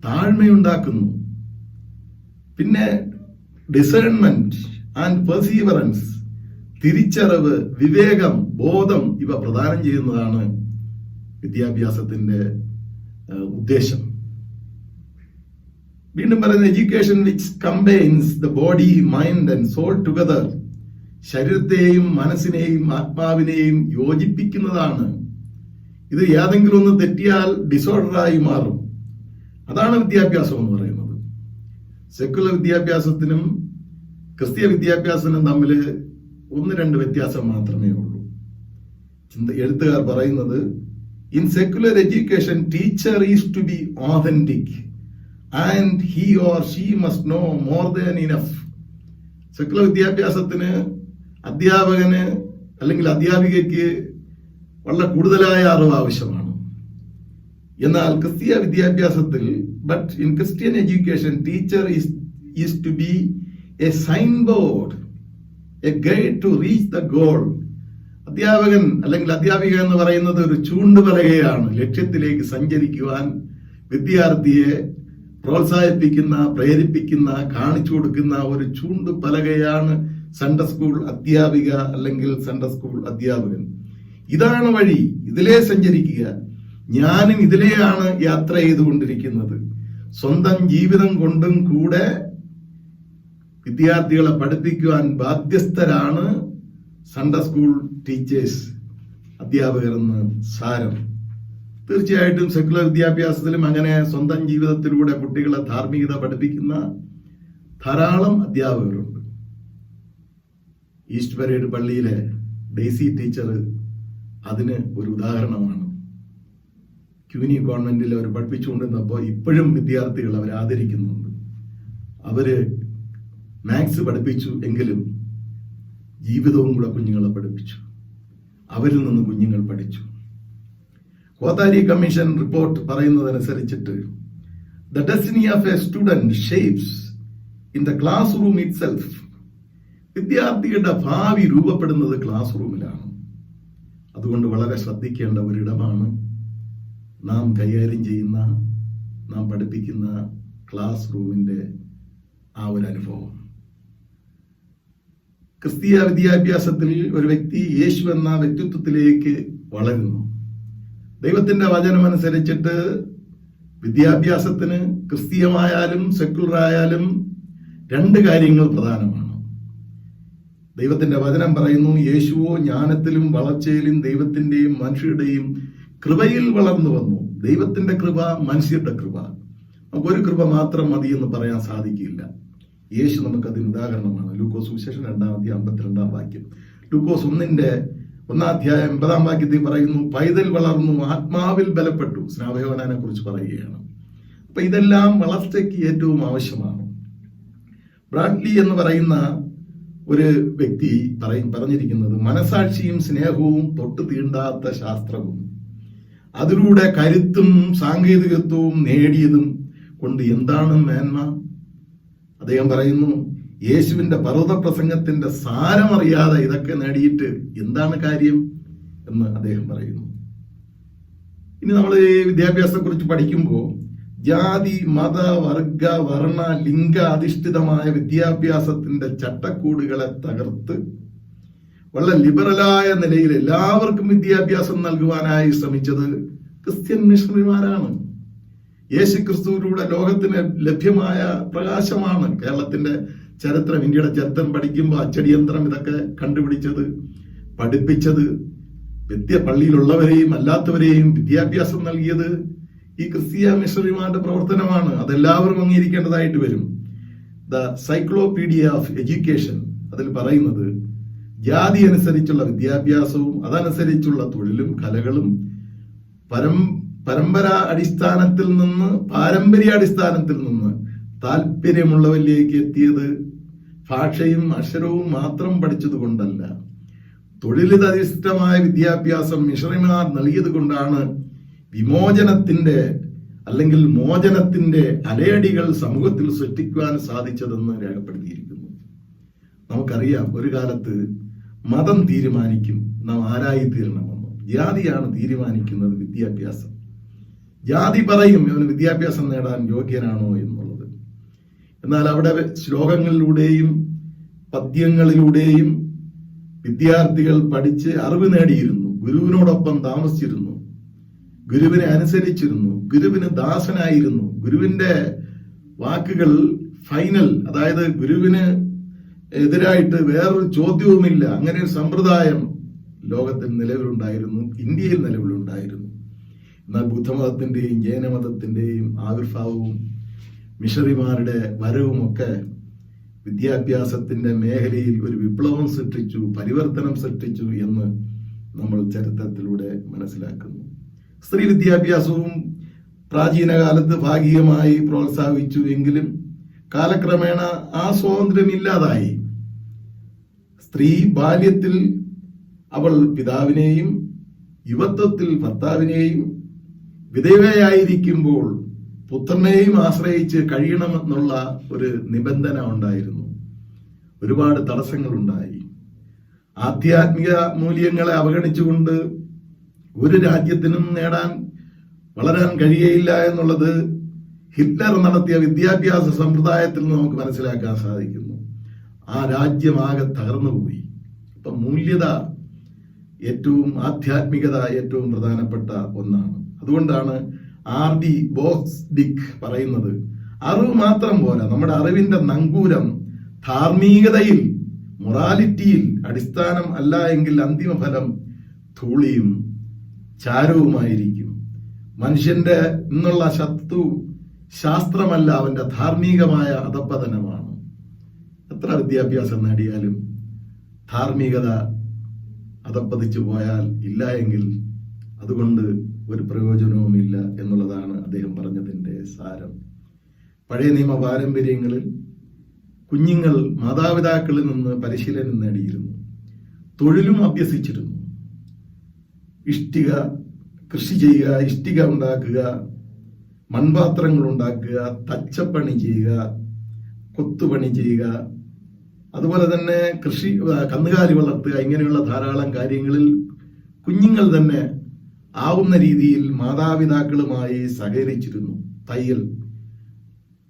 താഴ്മയുണ്ടാക്കുന്നു. പിന്നെ ഡിസേൺമെന്റ് ആൻഡ് പെർസീവറൻസ്, തിരിച്ചറിവ്, വിവേകം, ബോധം ഇവ പ്രദാനം ചെയ്യുന്നതാണ് വിദ്യാഭ്യാസത്തിന്റെ ഉദ്ദേശം. വീണ്ടും പറയുന്ന education which combines the body, mind and soul together, ശരീരത്തെയും മനസ്സിനെയും ആത്മാവിനെയും യോജിപ്പിക്കുന്നതാണ്. ഇത് ഏതെങ്കിലും ഒന്ന് തെറ്റിയാൽ ഡിസോർഡറായി മാറും. അതാണ് വിദ്യാഭ്യാസം എന്ന് പറയുന്നത്. സെക്കുലർ വിദ്യാഭ്യാസത്തിനും ക്രിസ്തീയ വിദ്യാഭ്യാസത്തിനും തമ്മിൽ 1-2 വ്യത്യാസം മാത്രമേ ഉള്ളൂ. എഴുത്തുകാർ പറയുന്നത്, in secular education teacher is to be authentic and he or she must know more than enough. Secular വിദ്യാഭ്യാസത്തിന് അധ്യാപകന് അല്ലെങ്കിൽ അധ്യാപികയ്ക്ക് വളരെ കൂടുതലായ അറിവ് ആവശ്യമാണ്. എന്നാൽ ക്രിസ്തീയ വിദ്യാഭ്യാസത്തിൽ, but in Christian education teacher is to be a sign board, a guide to reach the goal. അധ്യാപകൻ അല്ലെങ്കിൽ അധ്യാപിക എന്ന് പറയുന്നത് ഒരു ചൂണ്ടുപലകയാണ്. ലക്ഷ്യത്തിലേക്ക് സഞ്ചരിക്കുവാൻ വിദ്യാർത്ഥിയെ പ്രോത്സാഹിപ്പിക്കുന്ന, പ്രേരിപ്പിക്കുന്ന, കാണിച്ചു കൊടുക്കുന്ന ഒരു ചൂണ്ടുപലകയാണ് സൺഡേ സ്കൂൾ അധ്യാപിക അല്ലെങ്കിൽ സൺഡേ സ്കൂൾ അധ്യാപകൻ. ഇതാണ് വഴി, ഇതിലേ സഞ്ചരിക്കുക. ഞാനും ഇതിലെയാണ് യാത്ര ചെയ്തുകൊണ്ടിരിക്കുന്നത്. സ്വന്തം ജീവിതം കൊണ്ടും കൂടെ വിദ്യാർത്ഥികളെ പഠിപ്പിക്കുവാൻ ബാധ്യസ്ഥരാണ് സൺഡേ സ്കൂൾ ടീച്ചേഴ്സ്, അധ്യാപകരെന്ന് സാരം. തീർച്ചയായിട്ടും സെക്കുലർ വിദ്യാഭ്യാസത്തിലും അങ്ങനെ സ്വന്തം ജീവിതത്തിലൂടെ കുട്ടികളെ ധാർമ്മികത പഠിപ്പിക്കുന്ന ധാരാളം അധ്യാപകരുണ്ട്. ഈസ്റ്റ് പരേഡ് പള്ളിയിലെ ഡെയ്സി ടീച്ചർ അതിന് ഒരു ഉദാഹരണമാണ്. ക്യൂനി കോൺവെന്റിൽ അവർ പഠിപ്പിച്ചുകൊണ്ടിരുന്നപ്പോൾ ഇപ്പോഴും വിദ്യാർത്ഥികൾ അവരെ ആദരിക്കുന്നുണ്ട്. അവര് മാത്സ് പഠിപ്പിച്ചു എങ്കിലും ജീവിതവും കൂടെ കുഞ്ഞുങ്ങളെ പഠിപ്പിച്ചു. അവരിൽ നിന്ന് കുഞ്ഞുങ്ങൾ പഠിച്ചു. കോത്താരി കമ്മീഷൻ റിപ്പോർട്ട് പറയുന്നതനുസരിച്ചിട്ട് the destiny of a student shapes in the classroom itself. വിദ്യാർത്ഥിയുടെ ഭാവി രൂപപ്പെടുന്നത് ക്ലാസ് റൂമിലാണ്. അതുകൊണ്ട് വളരെ ശ്രദ്ധിക്കേണ്ട ഒരിടമാണ് നാം കൈകാര്യം ചെയ്യുന്ന, നാം പഠിപ്പിക്കുന്ന ക്ലാസ് റൂമിന്റെ ആ ഒരു അനുഭവം. ക്രിസ്തീയ വിദ്യാഭ്യാസത്തിൽ ഒരു വ്യക്തി യേശു എന്ന വ്യക്തിത്വത്തിലേക്ക് വളരുന്നു. ദൈവത്തിന്റെ വചനമനുസരിച്ചിട്ട് വിദ്യാഭ്യാസത്തിന് ക്രിസ്തീയമായാലും സെക്കുലർ ആയാലും 2 കാര്യങ്ങൾ പ്രധാനമാണ്. ദൈവത്തിന്റെ വചനം പറയുന്നു, യേശുവോ ജ്ഞാനത്തിലും വളർച്ചയിലും ദൈവത്തിന്റെയും മനുഷ്യരുടെയും കൃപയിൽ വളർന്നു വന്നു. ദൈവത്തിന്റെ കൃപ, മനുഷ്യരുടെ കൃപ. നമുക്കൊരു കൃപ മാത്രം മതി എന്ന് പറയാൻ സാധിക്കില്ല. യേശു നമുക്കതിന് ഉദാഹരണമാണ്. ലൂക്കോസ് സുവിശേഷം 2:52 ലൂക്കോസ് 1:80 പറയുന്നു, പൈതൽ വളർന്നു, ആത്മാവിൽ ബലപ്പെട്ടു. സ്നാപയോഹന്നാനെ കുറിച്ച് പറയുകയാണ്. അപ്പൊ ഇതെല്ലാം വളർച്ചയ്ക്ക് ഏറ്റവും ആവശ്യമാണ്. ബ്രാഡ്ലി എന്ന് പറയുന്ന ഒരു വ്യക്തി പറഞ്ഞിരിക്കുന്നത്, മനസാക്ഷിയും സ്നേഹവും തൊട്ടു തീണ്ടാത്ത ശാസ്ത്രവും അതിലൂടെ കരുത്തും സാങ്കേതികത്വവും നേടിയതും കൊണ്ട് എന്താണ് മേന്മ? അദ്ദേഹം പറയുന്നു, യേശുവിന്റെ പർവ്വത പ്രസംഗത്തിന്റെ സാരമറിയാതെ ഇതൊക്കെ നേടിയിട്ട് എന്താണ് കാര്യം എന്ന് അദ്ദേഹം പറയുന്നു. ഇനി നമ്മൾ ഈ വിദ്യാഭ്യാസത്തെ കുറിച്ച് പഠിക്കുമ്പോൾ ജാതി, മത, വർഗ, വർണ്ണ, ലിംഗ അധിഷ്ഠിതമായ വിദ്യാഭ്യാസത്തിന്റെ ചട്ടക്കൂടുകളെ തകർത്ത് വളരെ ലിബറലായ നിലയിൽ എല്ലാവർക്കും വിദ്യാഭ്യാസം നൽകുവാനായി ശ്രമിച്ചത് ക്രിസ്ത്യൻ മിഷണറിമാരാണ്. യേശു ക്രിസ്തുവിലൂടെ ലോകത്തിന് ലഭ്യമായ പ്രകാശമാണ്. കേരളത്തിന്റെ ചരിത്രം, ഇന്ത്യയുടെ ചരിത്രം പഠിക്കുമ്പോൾ അച്ചടിയന്ത്രം ഇതൊക്കെ കണ്ടുപിടിച്ചത്, പഠിപ്പിച്ചത്, പള്ളിയിലുള്ളവരെയും അല്ലാത്തവരെയും വിദ്യാഭ്യാസം നൽകിയത് ഈ ക്രിസ്തീയ മിഷണറിമാരുടെ പ്രവർത്തനമാണ്. അതെല്ലാവരും അംഗീകരിക്കേണ്ടതായിട്ട് വരും. ദ സൈക്ലോപീഡിയ ഓഫ് എഡ്യൂക്കേഷൻ അതിൽ പറയുന്നത്, ജാതി അനുസരിച്ചുള്ള വിദ്യാഭ്യാസവും അതനുസരിച്ചുള്ള തൊഴിലും കലകളും പാരമ്പര്യ അടിസ്ഥാനത്തിൽ നിന്ന് താല്പര്യമുള്ളവരിലേക്ക് എത്തിയത് ഭാഷയും അക്ഷരവും മാത്രം പഠിച്ചത് കൊണ്ടല്ല. തൊഴിലധിഷ്ഠിതമായ വിദ്യാഭ്യാസം മിഷണറിമാർ നൽകിയത് കൊണ്ടാണ് വിമോചനത്തിന്റെ അല്ലെങ്കിൽ മോചനത്തിന്റെ അലയടികൾ സമൂഹത്തിൽ സൃഷ്ടിക്കുവാൻ സാധിച്ചതെന്ന് രേഖപ്പെടുത്തിയിരിക്കുന്നു. നമുക്കറിയാം, ഒരു കാലത്ത് മതം തീരുമാനിക്കും നാം ആരായി തീരണമെന്ന്. ജാതിയാണ് തീരുമാനിക്കുന്നത് വിദ്യാഭ്യാസം. ജാതി പറയും ഇവന് വിദ്യാഭ്യാസം നേടാൻ യോഗ്യനാണോ എന്നുള്ളത്. എന്നാൽ അവിടെ ശ്ലോകങ്ങളിലൂടെയും പദ്യങ്ങളിലൂടെയും വിദ്യാർത്ഥികൾ പഠിച്ച് അറിവ് നേടിയിരുന്നു, ഗുരുവിനോടൊപ്പം താമസിച്ചിരുന്നു, ഗുരുവിനെ അനുസരിച്ചിരുന്നു, ഗുരുവിന് ദാസനായിരുന്നു. ഗുരുവിന്റെ വാക്കുകൾ ഫൈനൽ, അതായത് ഗുരുവിന് എതിരായിട്ട് വേറൊരു ചോദ്യവുമില്ല. അങ്ങനെ ഒരു സമ്പ്രദായം ലോകത്തിൽ നിലവിലുണ്ടായിരുന്നു, ഇന്ത്യയിൽ നിലവിലുണ്ടായിരുന്നു. എന്നാൽ ബുദ്ധമതത്തിന്റെയും ജൈനമതത്തിന്റെയും ആവിർഭാവവും മിഷണറിമാരുടെ വരവും ഒക്കെ വിദ്യാഭ്യാസത്തിന്റെ മേഖലയിൽ ഒരു വിപ്ലവം സൃഷ്ടിച്ചു, പരിവർത്തനം സൃഷ്ടിച്ചു എന്ന് നമ്മൾ ചരിത്രത്തിലൂടെ മനസ്സിലാക്കുന്നു. സ്ത്രീ വിദ്യാഭ്യാസവും പ്രാചീന കാലത്ത് ഭാഗികമായി പ്രോത്സാഹിപ്പിച്ചു എങ്കിലും കാലക്രമേണ ആ സ്വാതന്ത്ര്യം ഇല്ലാതായി. സ്ത്രീ ബാല്യത്തിൽ അവൾ പിതാവിനെയും യുവത്വത്തിൽ ഭർത്താവിനെയും വിധവയായിരിക്കുമ്പോൾ പുത്രനെയും ആശ്രയിച്ച് കഴിയണമെന്നുള്ള ഒരു നിബന്ധന ഉണ്ടായിരുന്നു. ഒരുപാട് തടസ്സങ്ങളുണ്ടായി. ആധ്യാത്മിക മൂല്യങ്ങളെ അവഗണിച്ചുകൊണ്ട് ഒരു രാജ്യത്തിനും വളരാൻ കഴിയയില്ല എന്നുള്ളത് ഹിറ്റ്ലർ നടത്തിയ വിദ്യാഭ്യാസ സമ്പ്രദായത്തിൽ നിന്ന് നമുക്ക് മനസ്സിലാക്കാൻ സാധിക്കുന്നു. ആ രാജ്യമാകെ തകർന്നുപോയി. ഇപ്പൊ മൂല്യത ആധ്യാത്മികത ഏറ്റവും പ്രധാനപ്പെട്ട ഒന്നാണ്. അതുകൊണ്ടാണ് R.D. ബോക്സ്ഡിക് പറയുന്നത്, അറിവ് മാത്രം പോരാ, നമ്മുടെ അറിവിന്റെ നങ്കൂരം ധാർമ്മികതയിൽ, മൊറാലിറ്റിയിൽ അടിസ്ഥാനം അല്ല എങ്കിൽ അന്തിമ ഫലം ധൂളിയും ചാരവുമായിരിക്കും. മനുഷ്യന്റെ ഇന്നുള്ള ശത്രു ശാസ്ത്രമല്ല, അവന്റെ ധാർമ്മികമായ അധപ്പതനമാണ്. എത്ര വിദ്യാഭ്യാസം നേടിയാലും ധാർമ്മികത അധപ്പതിച്ചു പോയാൽ ഇല്ല എങ്കിൽ അതുകൊണ്ട് ഒരു പ്രയോജനവുമില്ല എന്നുള്ളതാണ് അദ്ദേഹം പറഞ്ഞതിന്റെ സാരം. പഴയ നിയമ പാരമ്പര്യങ്ങളിൽ കുഞ്ഞുങ്ങൾ മാതാപിതാക്കളിൽ നിന്ന് പരിശീലനം നേടിയിരുന്നു, തൊഴിലും അഭ്യസിച്ചിരുന്നു. കൃഷി ചെയ്യുക, ഇഷ്ടിക ഉണ്ടാക്കുക, മൺപാത്രങ്ങൾ ഉണ്ടാക്കുക, തച്ചപ്പണി ചെയ്യുക, കൊത്തുപണി ചെയ്യുക, അതുപോലെ തന്നെ കന്നുകാലി വളർത്തുക, ഇങ്ങനെയുള്ള ധാരാളം കാര്യങ്ങളിൽ കുഞ്ഞുങ്ങൾ തന്നെ ആവുന്ന രീതിയിൽ മാതാപിതാക്കളുമായി സഹകരിച്ചിരുന്നു. തയ്യൽ,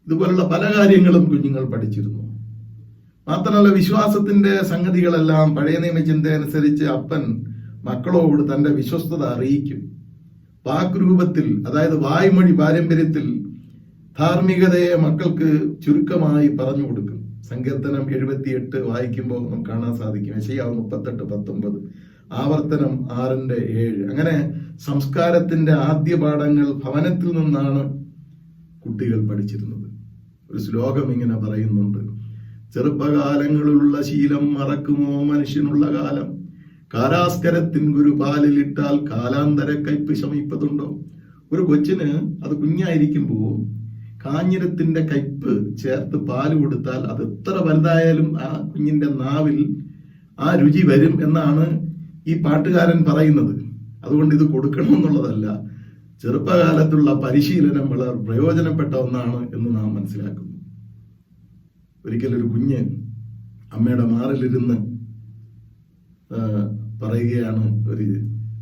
ഇതുപോലുള്ള പല കാര്യങ്ങളും കുഞ്ഞുങ്ങൾ പഠിച്ചിരുന്നു. മാത്രമല്ല, വിശ്വാസത്തിന്റെ സംഗതികളെല്ലാം പഴയ നിയമചിന്ത അനുസരിച്ച് അപ്പൻ മക്കളോട് തന്റെ വിശ്വസ്തത അറിയിക്കും. വാക്കുരൂപത്തിൽ, അതായത് വായ്മൊഴി പാരമ്പര്യത്തിൽ ധാർമ്മികതയെ മക്കൾക്ക് ചുരുക്കമായി പറഞ്ഞു കൊടുക്കും. സങ്കീർത്തനം 78 വായിക്കുമ്പോൾ നമുക്ക് കാണാൻ സാധിക്കും. യെശയ്യാ 38:19, ആവർത്തനം 6:7. അങ്ങനെ സംസ്കാരത്തിന്റെ ആദ്യ പാഠങ്ങൾ ഭവനത്തിൽ നിന്നാണ് കുട്ടികൾ പഠിച്ചിരുന്നത്. ഒരു ശ്ലോകം ഇങ്ങനെ പറയുന്നുണ്ട്: ചെറുപ്പകാലങ്ങളിലുള്ള ശീലം മറക്കുമോ മനുഷ്യനുള്ള കാലം, കാരാസ്കരത്തിൻ ഗുരുപാലിലിട്ടാൽ കാലാന്തര കയ്പ് ശമിപ്പതുണ്ടോ. ഒരു കൊച്ചിന് അത് കുഞ്ഞായിരിക്കുമ്പോ കാഞ്ഞിരത്തിന്റെ കയ്പ് ചേർത്ത് പാല് കൊടുത്താൽ അത് എത്ര വലുതായാലും ആ കുഞ്ഞിന്റെ നാവിൽ ആ രുചി വരും എന്നാണ് ഈ പാട്ടുകാരൻ പറയുന്നത്. അതുകൊണ്ട് ഇത് കൊടുക്കണമെന്നുള്ളതല്ല, ചെറുപ്പകാലത്തുള്ള പരിശീലനം വളരെ പ്രയോജനപ്പെട്ട ഒന്നാണ് എന്ന് നാം മനസ്സിലാക്കുന്നു. ഒരിക്കലൊരു കുഞ്ഞ് അമ്മയുടെ മാറിലിരുന്ന് പറയുകയാണ്, ഒരു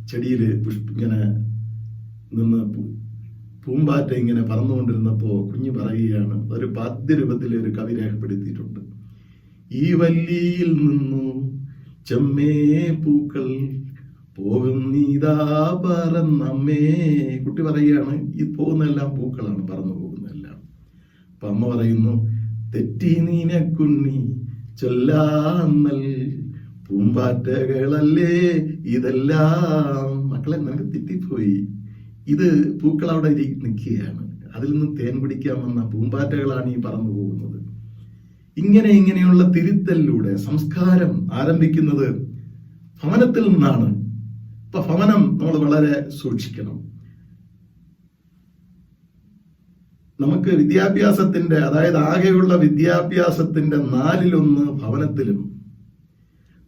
ചെടിയില് ഇങ്ങനെ നിന്ന് പൂമ്പാറ്റ ഇങ്ങനെ പറന്നുകൊണ്ടിരുന്നപ്പോ കുഞ്ഞ് പറയുകയാണ്, ഒരു പദ്യരൂപത്തിൽ ഒരു കവി രേഖപ്പെടുത്തിയിട്ടുണ്ട്: ഈ വല്ലിയിൽ നിന്നു ചെമ്മേ പൂക്കൾ പോകുന്നീതാ പറന്നമ്മേ. കുട്ടി പറയുകയാണ്, ഈ പോകുന്നതെല്ലാം പൂക്കളാണ്, പറന്നു പോകുന്നതെല്ലാം. അപ്പൊ അമ്മ പറയുന്നു, തെറ്റി നീനക്കുണ്ണി ചൊല്ലാന്നൽ പൂമ്പാറ്റകളല്ലേ ഇതെല്ലാം. മക്കളെ, നിനക്ക് തെറ്റിപ്പോയി. ഇത് പൂക്കൾ അവിടെ നിൽക്കുകയാണ്, അതിൽ നിന്ന് തേൻ പിടിക്കാൻ വന്ന പൂമ്പാറ്റകളാണ് ഈ പറന്നു പോകുന്നത്. ഇങ്ങനെയുള്ള തിരുത്തലിലൂടെ സംസ്കാരം ആരംഭിക്കുന്നത് ഭവനത്തിൽ നിന്നാണ്. ഇപ്പൊ ഭവനം നമ്മൾ വളരെ സൂക്ഷിക്കണം. നമുക്ക് വിദ്യാഭ്യാസത്തിന്റെ, അതായത് ആകെയുള്ള വിദ്യാഭ്യാസത്തിന്റെ 4/1 ഭവനത്തിലും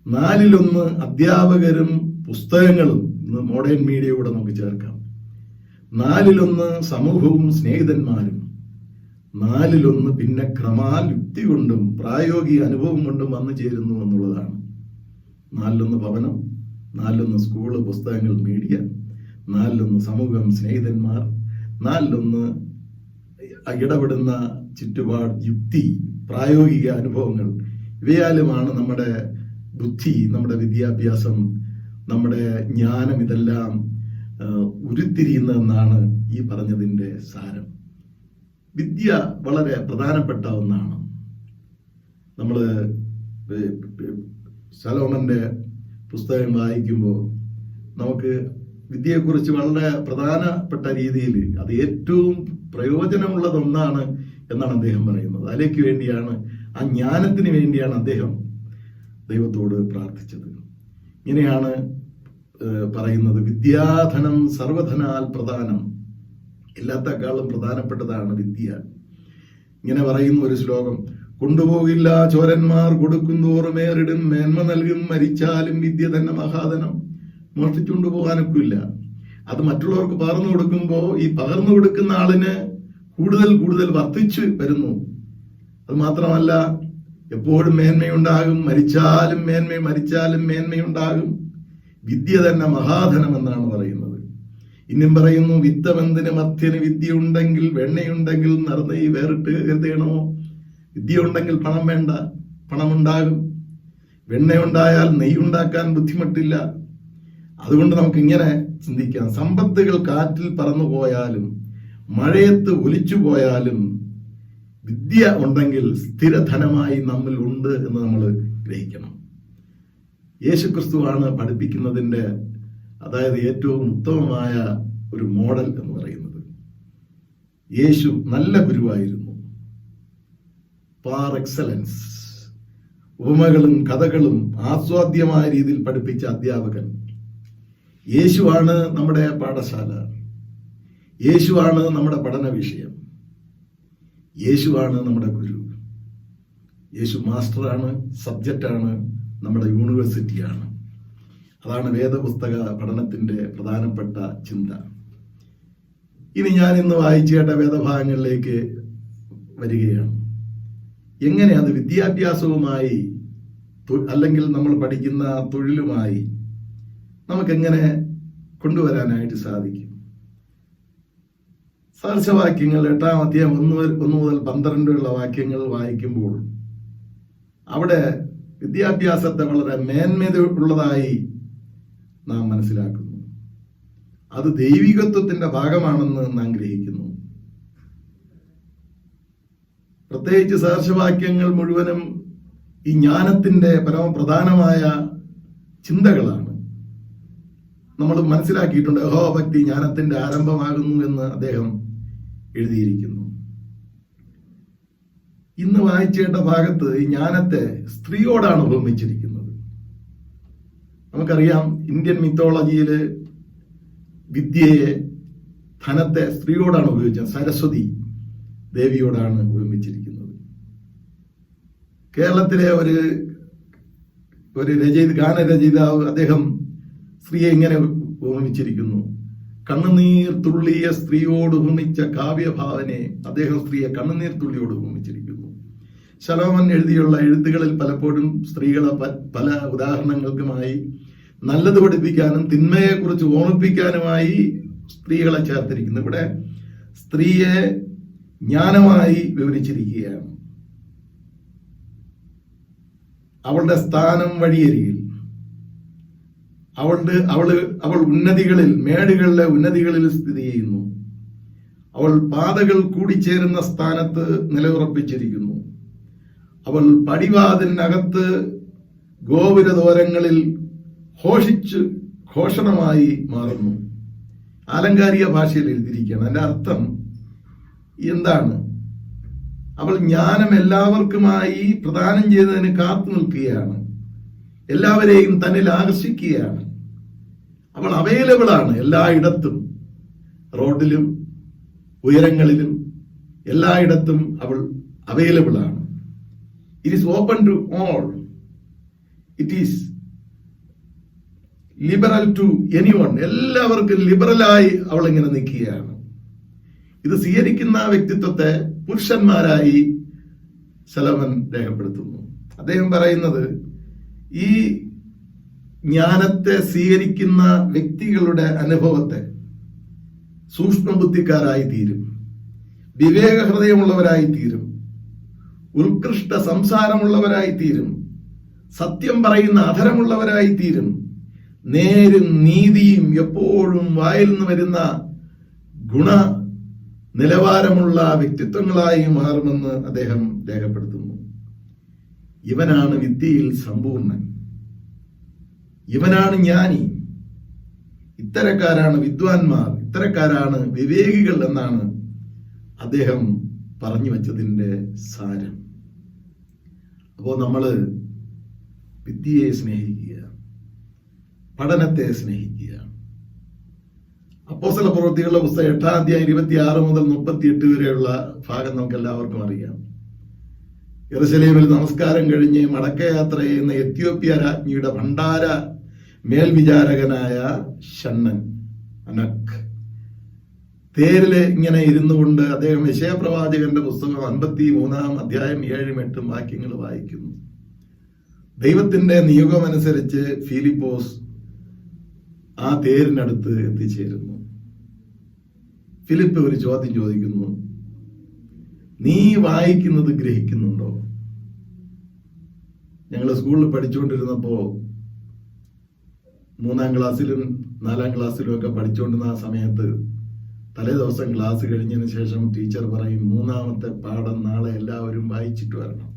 4/1 അധ്യാപകരും പുസ്തകങ്ങളും, ഇന്ന് മോഡേൺ മീഡിയയോടെ നമുക്ക് ചേർക്കാം, 4/1 സമൂഹവും സ്നേഹിതന്മാരും, 4/1 പിന്നെ ക്രമാൽ യുക്തി കൊണ്ടും പ്രായോഗിക അനുഭവം കൊണ്ടും വന്നു ചേരുന്നു എന്നുള്ളതാണ്. 4/1 ഭവനം, 4/1 സ്കൂള്, പുസ്തകങ്ങൾ, മീഡിയ, 4/1 സമൂഹം, സ്നേഹിതന്മാർ, 4/1 ഇടപെടുന്ന ചുറ്റുപാട്, യുക്തി, പ്രായോഗിക അനുഭവങ്ങൾ. ഇവയാലുമാണ് നമ്മുടെ ബുദ്ധി, നമ്മുടെ വിദ്യാഭ്യാസം, നമ്മുടെ ജ്ഞാനം ഇതെല്ലാം ഉരുത്തിരിയുന്നതെന്നാണ് ഈ പറഞ്ഞതിൻ്റെ സാരം. വിദ്യ വളരെ പ്രധാനപ്പെട്ട ഒന്നാണ്. നമ്മൾ ശലോമന്റെ പുസ്തകം വായിക്കുമ്പോൾ നമുക്ക് വിദ്യയെക്കുറിച്ച് വളരെ പ്രധാനപ്പെട്ട രീതിയിൽ അത് ഏറ്റവും പ്രയോജനമുള്ളതൊന്നാണ് എന്നാണ് അദ്ദേഹം പറയുന്നത്. അതിലേക്ക് വേണ്ടിയാണ്, ആ ജ്ഞാനത്തിന് വേണ്ടിയാണ് അദ്ദേഹം ദൈവത്തോട് പ്രാർത്ഥിച്ചത്. ഇങ്ങനെയാണ് പറയുന്നത്, വിദ്യാധനം സർവധനാൽ പ്രധാനം, എല്ലാത്തെക്കാളും പ്രധാനപ്പെട്ടതാണ് വിദ്യ. ഇങ്ങനെ പറയുന്ന ഒരു ശ്ലോകം, കൊണ്ടുപോകില്ല ചോരന്മാർ കൊടുക്കുന്തോറുമേറിടും, മേന്മ നൽകും മരിച്ചാലും വിദ്യ തന്നെ മഹാധനം. മോഷ്ടിച്ചുകൊണ്ട് പോകാനൊക്കില്ല. അത് മറ്റുള്ളവർക്ക് പകർന്നു കൊടുക്കുമ്പോൾ ഈ പകർന്നു കൊടുക്കുന്ന ആളിന് കൂടുതൽ കൂടുതൽ വർദ്ധിച്ചു വരുന്നു. അത് മാത്രമല്ല, എപ്പോഴും മേന്മയുണ്ടാകും, മരിച്ചാലും മേന്മയുണ്ടാകും. വിദ്യ തന്നെ മഹാധനം എന്നാണ് പറയുന്നത്. ഇനിയും പറയുന്നു, വിത്തമെന്തിന് മധ്യന് വിദ്യ ഉണ്ടെങ്കിൽ വെണ്ണയുണ്ടെങ്കിൽ നടന്ന് ഈ വേറിട്ട് കരുതണമോ. വിദ്യ ഉണ്ടെങ്കിൽ പണം വേണ്ട, പണമുണ്ടാകും. വെണ്ണയുണ്ടായാൽ നെയ്യുണ്ടാക്കാൻ ബുദ്ധിമുട്ടില്ല. അതുകൊണ്ട് നമുക്ക് ഇങ്ങനെ ചിന്തിക്കാം, സമ്പത്തുകൾ കാറ്റിൽ പറന്നു പോയാലും മഴയത്ത് ഒലിച്ചു പോയാലും വിദ്യ ഉണ്ടെങ്കിൽ സ്ഥിരധനമായി നമ്മിൽ ഉണ്ട് എന്ന് നമ്മൾ ഗ്രഹിക്കണം. യേശുക്രിസ്തുവാണ് പഠിപ്പിക്കുന്നതിൻ്റെ, അതായത് ഏറ്റവും ഉത്തമമായ ഒരു മോഡൽ എന്ന് പറയുന്നത്. യേശു നല്ല ഗുരുവായിരുന്നു, പാർ എക്സലൻസ്. ഉപമകളും കഥകളും ആസ്വാദ്യമായ രീതിയിൽ പഠിപ്പിച്ച അധ്യാപകൻ. യേശുവാണ് നമ്മുടെ പാഠശാല, യേശുവാണ് നമ്മുടെ പഠന വിഷയം, യേശുവാണ് നമ്മുടെ ഗുരു. യേശു മാസ്റ്ററാണ്, സബ്ജക്റ്റാണ്, നമ്മുടെ യൂണിവേഴ്സിറ്റിയാണ്. അതാണ് വേദപുസ്തക പഠനത്തിന്റെ പ്രധാനപ്പെട്ട ചിന്ത. ഇനി ഞാൻ ഇന്ന് വായിച്ചു കേട്ട വേദഭാഗങ്ങളിലേക്ക് വരികയാണ്. എങ്ങനെ അത് വിദ്യാഭ്യാസവുമായി അല്ലെങ്കിൽ നമ്മൾ പഠിക്കുന്ന തൊഴിലുമായി നമുക്കെങ്ങനെ കൊണ്ടുവരാനായിട്ട് സാധിക്കും? സദൃശവാക്യങ്ങൾ 8-ാം അധ്യായം 1 മുതൽ 12 വരെയുള്ള വാക്യങ്ങൾ വായിക്കുമ്പോൾ അവിടെ വിദ്യാഭ്യാസത്തെ വളരെ മേന്മയുള്ളതായി നാം മനസ്സിലാക്കുന്നു. അത് ദൈവികത്വത്തിന്റെ ഭാഗമാണെന്ന് നാം ഗ്രഹിക്കുന്നു. പ്രത്യേകിച്ച് സദൃശവാക്യങ്ങൾ മുഴുവനും ഈ ജ്ഞാനത്തിന്റെ പരമപ്രധാനമായ ചിന്തകളാണ്. നമ്മൾ മനസ്സിലാക്കിയിട്ടുണ്ട്, യഹോവഭക്തി ജ്ഞാനത്തിന്റെ ആരംഭമാകുന്നു എന്ന് അദ്ദേഹം എഴുതിയിരിക്കുന്നു. ഇന്ന് വായിച്ചേണ്ട ഭാഗത്ത് ഈ ജ്ഞാനത്തെ സ്ത്രീയോടാണ് ഉപമിച്ചിരിക്കുന്നത്. നമുക്കറിയാം, ഇന്ത്യൻ മിത്തോളജിയില് വിദ്യയെ, ധനത്തെ സ്ത്രീയോടാണ് ഉപയോഗിച്ചത്. സരസ്വതി ദേവിയോടാണ് ഉപമിച്ചിരിക്കുന്നത്. കേരളത്തിലെ ഒരു ഗാനരചയിതാവ് അദ്ദേഹം സ്ത്രീയെ ഇങ്ങനെ ഉപമിച്ചിരിക്കുന്നു. കണ്ണുനീർ തുള്ളിയ സ്ത്രീയോട് ഉപമിച്ച കാവ്യഭാവനെ അദ്ദേഹം സ്ത്രീയെ കണ്ണുനീർ തുള്ളിയോട് ഉപമിച്ചിരിക്കുന്നു. ശലോമൻ എഴുതിയുള്ള എഴുത്തുകളിൽ പലപ്പോഴും സ്ത്രീകളെ പല ഉദാഹരണങ്ങൾക്കുമായി നല്ലത് പഠിപ്പിക്കാനും തിന്മയെക്കുറിച്ച് ഓർമ്മിപ്പിക്കാനുമായി സ്ത്രീകളെ ചേർത്തിരിക്കുന്നു. ഇവിടെ സ്ത്രീയെ ജ്ഞാനമായി വിവരിച്ചിരിക്കുകയാണ്. അവളുടെ സ്ഥാനം വഴിയരികിൽ, അവൾ ഉന്നതികളിൽ, മേടുകളിലെ ഉന്നതികളിൽ സ്ഥിതി ചെയ്യുന്നു. അവൾ പാതകൾ കൂടിച്ചേരുന്ന സ്ഥാനത്ത് നിലയുറപ്പിച്ചിരിക്കുന്നു. അവൾ പടിവാതിലിനകത്ത് ഗോപുരദോരങ്ങളിൽ ഘോഷണമായി മാറുന്നു. ആലങ്കാരിക ഭാഷയിൽ എഴുതിയിരിക്കുകയാണ്. അതിന്റെ അർത്ഥം എന്താണ്? അവൾ ജ്ഞാനം എല്ലാവർക്കുമായി പ്രദാനം ചെയ്തതിന് കാത്തു നിൽക്കുകയാണ്. എല്ലാവരെയും തന്നിൽ ആകർഷിക്കുകയാണ്. അവൾ അവൈലബിൾ ആണ് എല്ലായിടത്തും, റോഡിലും ഉയരങ്ങളിലും എല്ലായിടത്തും അവൾ അവൈലബിൾ ആണ്. It is open to all. It is liberal to anyone. എല്ലാവർക്കും ലിബറലായി അവൾ ഇങ്ങനെ നിൽക്കുകയാണ്. ഇത് സ്വീകരിക്കുന്ന വ്യക്തിത്വത്തെ പുരുഷന്മാരായി ശലോമൻ രേഖപ്പെടുത്തുന്നു. അദ്ദേഹം പറയുന്നത് ഈ ജ്ഞാനത്തെ സ്വീകരിക്കുന്ന വ്യക്തികളുടെ അനുഭവത്തെ സൂക്ഷ്മബുദ്ധിക്കാരായി തീരും, വിവേക ഹൃദയമുള്ളവരായി തീരും, ഉത്കൃഷ്ട സംസാരമുള്ളവരായി തീരും, സത്യം പറയുന്ന അധരമുള്ളവരായി തീരും, നേരും നീതിയും എപ്പോഴും വായിൽ നിന്ന് വരുന്ന ഗുണ നിലവാരമുള്ള വ്യക്തിത്വങ്ങളായി മാറുമെന്ന് അദ്ദേഹം രേഖപ്പെടുത്തുന്നു. ഇവനാണ് വിദ്യയിൽ സമ്പൂർണ്ണൻ, ഇവനാണ് ജ്ഞാനി, ഇത്തരക്കാരാണ് വിദ്വാൻമാർ, ഇത്തരക്കാരാണ് വിവേകികൾ എന്നാണ് അദ്ദേഹം പറഞ്ഞു വച്ചതിൻ്റെ സാരം. അപ്പോൾ നമ്മള് വിദ്യയെ സ്നേഹിക്കുക, പഠനത്തെ സ്നേഹിക്കുക. അപ്പോസ്തല പ്രവൃത്തികളുടെ പുസ്തകം 8-ാം അധ്യായം 26 മുതൽ 38 വരെയുള്ള ഭാഗം നമുക്ക് എല്ലാവർക്കും അറിയാം. യെരുശലേമിൽ നമസ്കാരം കഴിഞ്ഞ് മടക്കയാത്ര ചെയ്യുന്ന എത്യോപ്യ രാജ്ഞിയുടെ ഭണ്ഡാര മേൽവിചാരകനായ ഷണ്ണൻ അനക് തേരില് ഇങ്ങനെ ഇരുന്നു കൊണ്ട് അദ്ദേഹം യെശയ്യാപ്രവാചകന്റെ പുസ്തകം 53-ാം അധ്യായം 7-8 വാക്യങ്ങൾ വായിക്കുന്നു. ദൈവത്തിന്റെ നിയോഗമനുസരിച്ച് ഫിലിപ്പോസ് ആ തേരിനടുത്ത് എത്തിച്ചേരുന്നു. ഫിലിപ്പ് ഒരു ചോദ്യം ചോദിക്കുന്നു, നീ വായിക്കുന്നത് ഗ്രഹിക്കുന്നുണ്ടോ? ഞങ്ങൾ സ്കൂളിൽ പഠിച്ചുകൊണ്ടിരുന്നപ്പോ 3-ാം ക്ലാസ്സിലും 4-ാം ക്ലാസ്സിലും ഒക്കെ പഠിച്ചുകൊണ്ടിരുന്ന ആ സമയത്ത് തലേ ദിവസം ക്ലാസ് കഴിഞ്ഞതിന് ശേഷം ടീച്ചർ പറയും, 3-ാമത്തെ പാഠം നാളെ എല്ലാവരും വായിച്ചിട്ട് വരണം.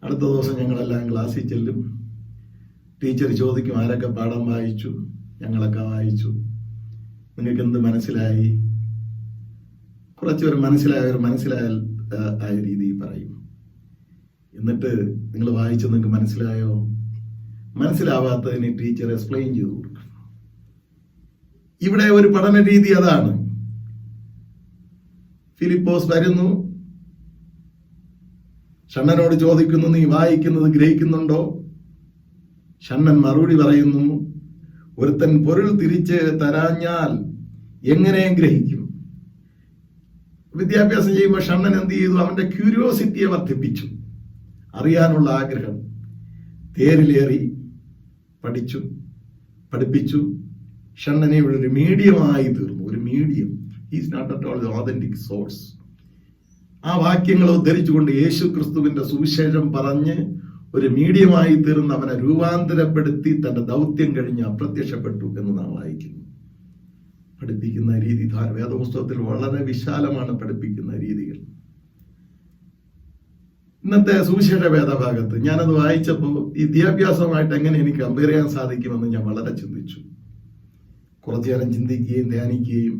അടുത്ത ദിവസം ഞങ്ങളെല്ലാം ക്ലാസ്സിൽ ചെല്ലും. ടീച്ചർ ചോദിക്കും, ആരൊക്കെ പാഠം വായിച്ചു? ഞങ്ങളൊക്കെ വായിച്ചു. നിങ്ങൾക്ക് എന്ത് മനസ്സിലായി? കുറച്ചുപേർ മനസ്സിലായ ആയ രീതിയിൽ പറയും. എന്നിട്ട് നിങ്ങൾ വായിച്ചത് നിങ്ങൾക്ക് മനസ്സിലായോ? മനസ്സിലാവാത്തതിന് ടീച്ചർ എക്സ്പ്ലെയിൻ ചെയ്തു കൊടുക്കും. ഇവിടെ ഒരു പഠന രീതി അതാണ്. ഫിലിപ്പോസ് വരുന്നു, ഷണ്ണനോട് ചോദിക്കുന്നു, നീ വായിക്കുന്നത് ഗ്രഹിക്കുന്നുണ്ടോ? ഷണ്ണൻ മറുപടി പറയുന്നു, ഒരുത്തൻ പൊരുൾ തിരിച്ച് തരാഞ്ഞാൽ എങ്ങനെ ഗ്രഹിക്കും? വിദ്യാഭ്യാസം ചെയ്യുമ്പോൾ ഷണ്ണൻ എന്ത് ചെയ്തു? അവന്റെ ക്യൂരിയോസിറ്റിയെ വർദ്ധിപ്പിച്ചു, അറിയാനുള്ള ആഗ്രഹം. തേരിലേറി പഠിച്ചു, പഠിപ്പിച്ചു. ഷണ്ണനെ ഇവിടെ ഒരു മീഡിയമായി തീർന്നു. ഒരു medium. Is not at all the authentic source. ആ വാക്യങ്ങൾ ഉദ്ധരിച്ചുകൊണ്ട് യേശു ക്രിസ്തുവിന്റെ സുവിശേഷം പറഞ്ഞ് ഒരു മീഡിയമായി തീർന്ന് അവനെ രൂപാന്തരപ്പെടുത്തി തന്റെ ദൗത്യം കഴിഞ്ഞ് അപ്രത്യക്ഷപ്പെട്ടു എന്ന് നാം വായിക്കുന്നു. പഠിപ്പിക്കുന്ന രീതി വേദപുസ്തകത്തിൽ വളരെ വിശാലമാണ്. പഠിപ്പിക്കുന്ന രീതികൾ ഇന്നത്തെ സുവിശേഷ വേദഭാഗത്ത് ഞാനത് വായിച്ചപ്പോൾ ഈ വിദ്യാഭ്യാസമായിട്ട് എങ്ങനെ എനിക്ക് കമ്പയർ ചെയ്യാൻ സാധിക്കുമെന്ന് ഞാൻ വളരെ ചിന്തിച്ചു. കുറച്ചു നേരം ചിന്തിക്കുകയും ധ്യാനിക്കുകയും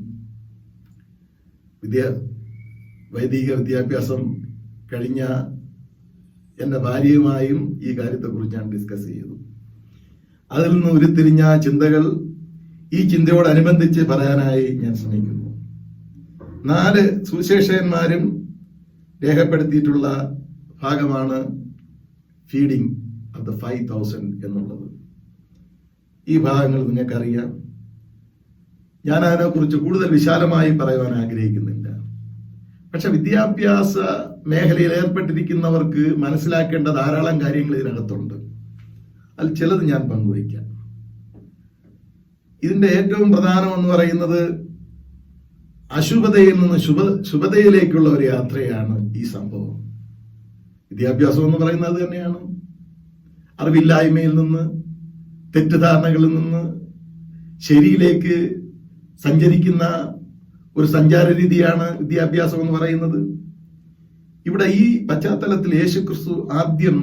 വൈദിക വിദ്യാഭ്യാസം കഴിഞ്ഞ എൻ്റെ ഭാര്യയുമായും ഈ കാര്യത്തെക്കുറിച്ച് ഞാൻ ഡിസ്കസ് ചെയ്തു. അതിൽ നിന്ന് ഉരുത്തിരിഞ്ഞ ചിന്തകൾ ഈ ചിന്തയോടനുബന്ധിച്ച് പറയാനായി ഞാൻ ശ്രമിക്കുന്നു. 4 സുവിശേഷകന്മാരും രേഖപ്പെടുത്തിയിട്ടുള്ള ഭാഗമാണ് ഫീഡിങ് ഓഫ് ദ 5,000 എന്നുള്ളത്. ഈ ഭാഗങ്ങൾ നിങ്ങൾക്കറിയാം. ഞാൻ അതിനെക്കുറിച്ച് കൂടുതൽ വിശാലമായി പറയുവാൻ ആഗ്രഹിക്കുന്നില്ല. പക്ഷെ വിദ്യാഭ്യാസ മേഖലയിൽ ഏർപ്പെട്ടിരിക്കുന്നവർക്ക് മനസ്സിലാക്കേണ്ട ധാരാളം കാര്യങ്ങൾ ഇതിനകത്തുണ്ട്. അതിൽ ചിലത് ഞാൻ പങ്കുവയ്ക്കാം. ഇതിന്റെ ഏറ്റവും പ്രധാനം എന്ന് പറയുന്നത് അശുഭതയിൽ നിന്ന് ശുഭതയിലേക്കുള്ള ഒരു യാത്രയാണ് ഈ സംഭവം. വിദ്യാഭ്യാസം എന്ന് പറയുന്നത് തന്നെയാണ്. അറിവില്ലായ്മയിൽ നിന്ന്, തെറ്റിദ്ധാരണകളിൽ നിന്ന് ശരിയിലേക്ക് സഞ്ചരിക്കുന്ന ഒരു സഞ്ചാര രീതിയാണ് വിദ്യാഭ്യാസം എന്ന് പറയുന്നത്. ഇവിടെ ഈ പശ്ചാത്തലത്തിൽ യേശുക്രിസ്തു ആദ്യം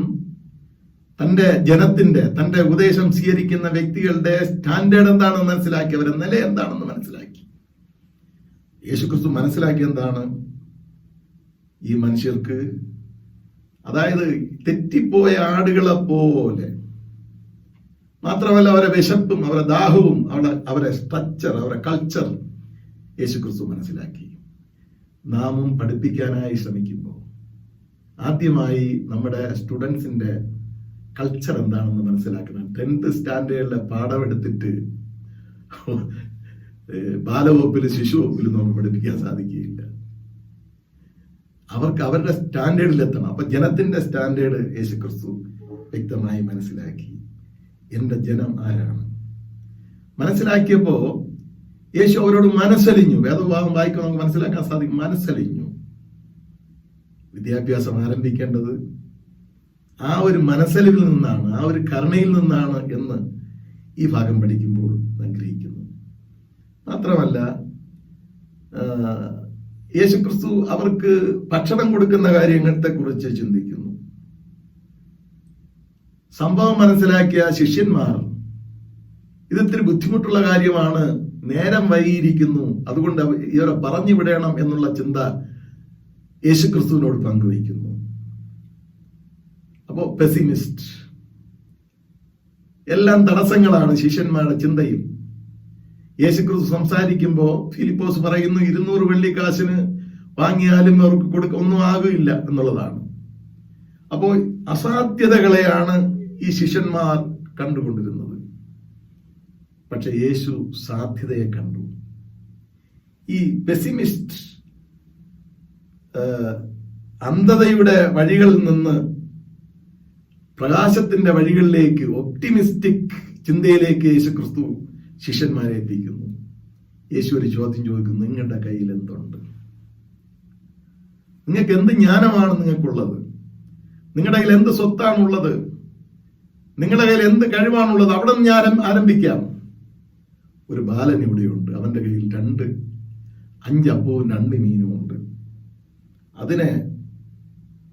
തന്റെ ജനത്തിന്റെ, തന്റെ ഉപദേശം സ്വീകരിക്കുന്ന വ്യക്തികളുടെ സ്റ്റാൻഡേർഡ് എന്താണെന്ന് മനസ്സിലാക്കി, അവരുടെ നില എന്താണെന്ന് മനസ്സിലാക്കി. യേശുക്രിസ്തു മനസ്സിലാക്കി എന്താണ്? ഈ മനുഷ്യർക്ക്, അതായത് തെറ്റിപ്പോയ ആടുകളെ പോലെ, മാത്രമല്ല അവരെ വിശപ്പും അവരുടെ ദാഹവും അവരെ സ്ട്രക്ചർ, അവരുടെ കൾച്ചർ യേശുക്രിസ്തു മനസ്സിലാക്കി. നാമും പഠിപ്പിക്കാനായി ശ്രമിക്കുമ്പോൾ ആദ്യമായി നമ്മുടെ സ്റ്റുഡൻസിന്റെ കൾച്ചർ എന്താണെന്ന് മനസ്സിലാക്കണം. 10th സ്റ്റാൻഡേർഡിലെ പാഠം എടുത്തിട്ട് ബാലവകുപ്പിലും ശിശുവകുപ്പിലും നമുക്ക് പഠിപ്പിക്കാൻ സാധിക്കുകയില്ല. അവർക്ക് അവരുടെ സ്റ്റാൻഡേർഡിലെത്തണം. അപ്പൊ ജനത്തിന്റെ സ്റ്റാൻഡേർഡ് യേശുക്രിസ്തു വ്യക്തമായി മനസ്സിലാക്കി. എന്റെ ജനം ആരാണ് മനസ്സിലാക്കിയപ്പോ യേശു അവരോട് മനസ്സലിഞ്ഞു. വേദഭാഗം വായിക്കുമ്പോൾ നമുക്ക് മനസ്സിലാക്കാൻ സാധിക്കും. മനസ്സലിഞ്ഞു. വിദ്യാഭ്യാസം ആരംഭിക്കേണ്ടത് ആ ഒരു മനസ്സലിവിൽ നിന്നാണ്, ആ ഒരു കരുണയിൽ നിന്നാണ് എന്ന് ഈ ഭാഗം പഠിക്കുമ്പോൾ ആഗ്രഹിക്കുന്നു. മാത്രമല്ല, യേശുക്രിസ്തു അവർക്ക് ഭക്ഷണം കൊടുക്കുന്ന കാര്യങ്ങളെ കുറിച്ച് ചിന്തിക്കുന്നു. സംഭവം മനസ്സിലാക്കിയ ശിഷ്യന്മാർ ഇതിത്തിരി ബുദ്ധിമുട്ടുള്ള കാര്യമാണ്, നേരം വൈകിയിരിക്കുന്നു, അതുകൊണ്ട് ഇവരെ പറഞ്ഞു വിടണം എന്നുള്ള ചിന്ത യേശുക്രിസ്തുവിനോട് പങ്കുവയ്ക്കുന്നു. അപ്പോ പെസിമിസ്റ്റ്, എല്ലാം തടസ്സങ്ങളാണ് ശിഷ്യന്മാരുടെ ചിന്തയിൽ. യേശുക്രിസ്തു സംസാരിക്കുമ്പോൾ ഫിലിപ്പോസ് പറയുന്നു 200 വെള്ളിക്കാശിന് വാങ്ങിയാലും അവർക്ക് ഒന്നും ആകില്ല എന്നുള്ളതാണ്. അപ്പോൾ അസാധ്യതകളെയാണ് ഈ ശിഷ്യന്മാർ കണ്ടുകൊണ്ടിരുന്നത്. പക്ഷെ യേശു സാധ്യതയെ കണ്ടു. ഈ പെസിമിസ്റ്റ് അന്ധതയുടെ വഴികളിൽ നിന്ന് പ്രകാശത്തിന്റെ വഴികളിലേക്ക്, ഒപ്റ്റിമിസ്റ്റിക് ചിന്തയിലേക്ക് യേശുക്രിസ്തു ശിഷ്യന്മാരെ എത്തിക്കുന്നു. യേശു ഒരു ചോദ്യം ചോദിക്കുന്നു, നിങ്ങളുടെ കയ്യിൽ എന്തുണ്ട്? നിങ്ങൾക്ക് എന്ത് ജ്ഞാനമാണ് നിങ്ങൾക്കുള്ളത്? നിങ്ങളുടെ കയ്യിൽ എന്ത് സ്വത്താണുള്ളത്? നിങ്ങളുടെ കയ്യിൽ എന്ത് കഴിവാണുള്ളത്? അവിടെ നിന്ന് ഞാൻ ആരംഭിക്കാം. ഒരു ബാലൻ ഇവിടെയുണ്ട്, അവന്റെ കയ്യിൽ 5 അപ്പവും 2 മീനും ഉണ്ട്. അതിനെ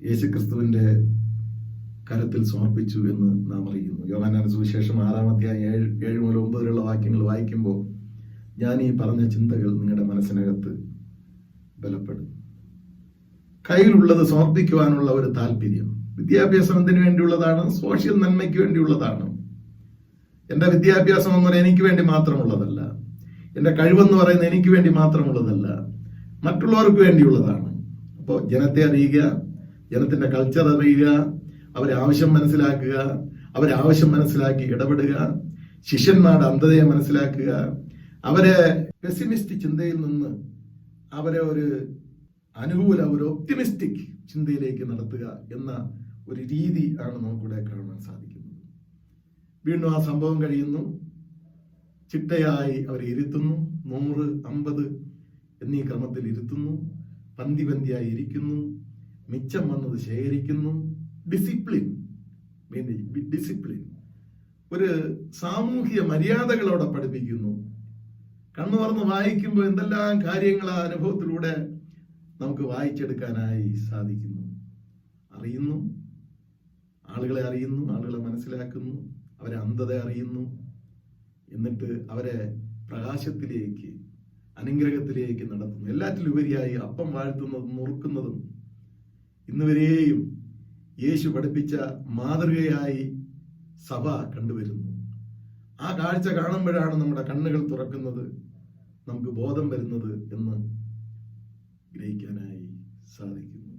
യേശുക്രിസ്തുവിന്റെ കരത്തിൽ സമർപ്പിച്ചു എന്ന് നാം അറിയുന്നു. യോഹന്നാന്റെ സുവിശേഷം 6-ാം അധ്യായം 7 മുതൽ 9 വരെയുള്ള വാക്യങ്ങൾ വായിക്കുമ്പോൾ ഞാൻ ഈ പറഞ്ഞ ചിന്തകൾ നിങ്ങളുടെ മനസ്സിനകത്ത് ബലപ്പെടും. കയ്യിലുള്ളത് സമർപ്പിക്കുവാനുള്ള ഒരു താല്പര്യം. വിദ്യാഭ്യാസം എന്തിനു വേണ്ടിയുള്ളതാണ്? സോഷ്യൽ നന്മയ്ക്ക് വേണ്ടിയുള്ളതാണ്. എന്റെ വിദ്യാഭ്യാസം എന്ന് പറയുന്നത് എനിക്ക് വേണ്ടി മാത്രമുള്ളതല്ല. എന്റെ കഴിവെന്ന് പറയുന്നത് എനിക്ക് വേണ്ടി മാത്രമുള്ളതല്ല, മറ്റുള്ളവർക്ക് വേണ്ടിയുള്ളതാണ്. അപ്പോൾ ജനത്തെ അറിയുക, ജനത്തിന്റെ കൾച്ചർ അറിയുക, അവരെ ആവശ്യം മനസ്സിലാക്കുക, അവരെ ആവശ്യം മനസ്സിലാക്കി ഇടപെടുക, ശിഷ്യന്മാരുടെ അന്ധതയെ മനസ്സിലാക്കുക, അവരെ പെസിമിസ്റ്റ് ചിന്തയിൽ നിന്ന് അവരെ ഒരു ഒരു ഒപ്റ്റിമിസ്റ്റിക് ചിന്തയിലേക്ക് നടത്തുക എന്ന ഒരു രീതി ആണ് നമുക്കിവിടെ കാണാൻ സാധിക്കുന്നത്. വീണ്ടും ആ സംഭവം കഴിയുന്നു. ചിട്ടയായി അവരെ ഇരുത്തുന്നു. 100, 50 എന്നീ ക്രമത്തിൽ ഇരുത്തുന്നു. പന്തി പന്തിയായി ഇരിക്കുന്നു. മിച്ചം വന്നത് ശേഖരിക്കുന്നു. ഡിസിപ്ലിൻ, ഒരു സാമൂഹിക മര്യാദകളോടെ പഠിപ്പിക്കുന്നു. കണ്ണു തുറന്ന് വായിക്കുമ്പോൾ എന്തെല്ലാം കാര്യങ്ങൾ ആ അനുഭവത്തിലൂടെ നമുക്ക് വായിച്ചെടുക്കാനായി സാധിക്കുന്നു. അറിയുന്നു, ആളുകളെ അറിയുന്നു, ആളുകളെ മനസ്സിലാക്കുന്നു, അവരെ അന്ധത അറിയുന്നു. എന്നിട്ട് അവരെ പ്രകാശത്തിലേക്ക്, അനുഗ്രഹത്തിലേക്ക് നടത്തുന്നു. എല്ലാറ്റിലുപരിയായി അപ്പം വാഴ്ത്തുന്നതും നുറുക്കുന്നതും ഇന്നുവരെയും യേശു പഠിപ്പിച്ച മാതൃകയായി സഭ കണ്ടുവരുന്നു. ആ കാഴ്ച കാണുമ്പോഴാണ് നമ്മുടെ കണ്ണുകൾ തുറക്കുന്നത്, നമുക്ക് ബോധം വരുന്നത് എന്ന് ഗ്രഹിക്കാനായി സാധിക്കുന്നു.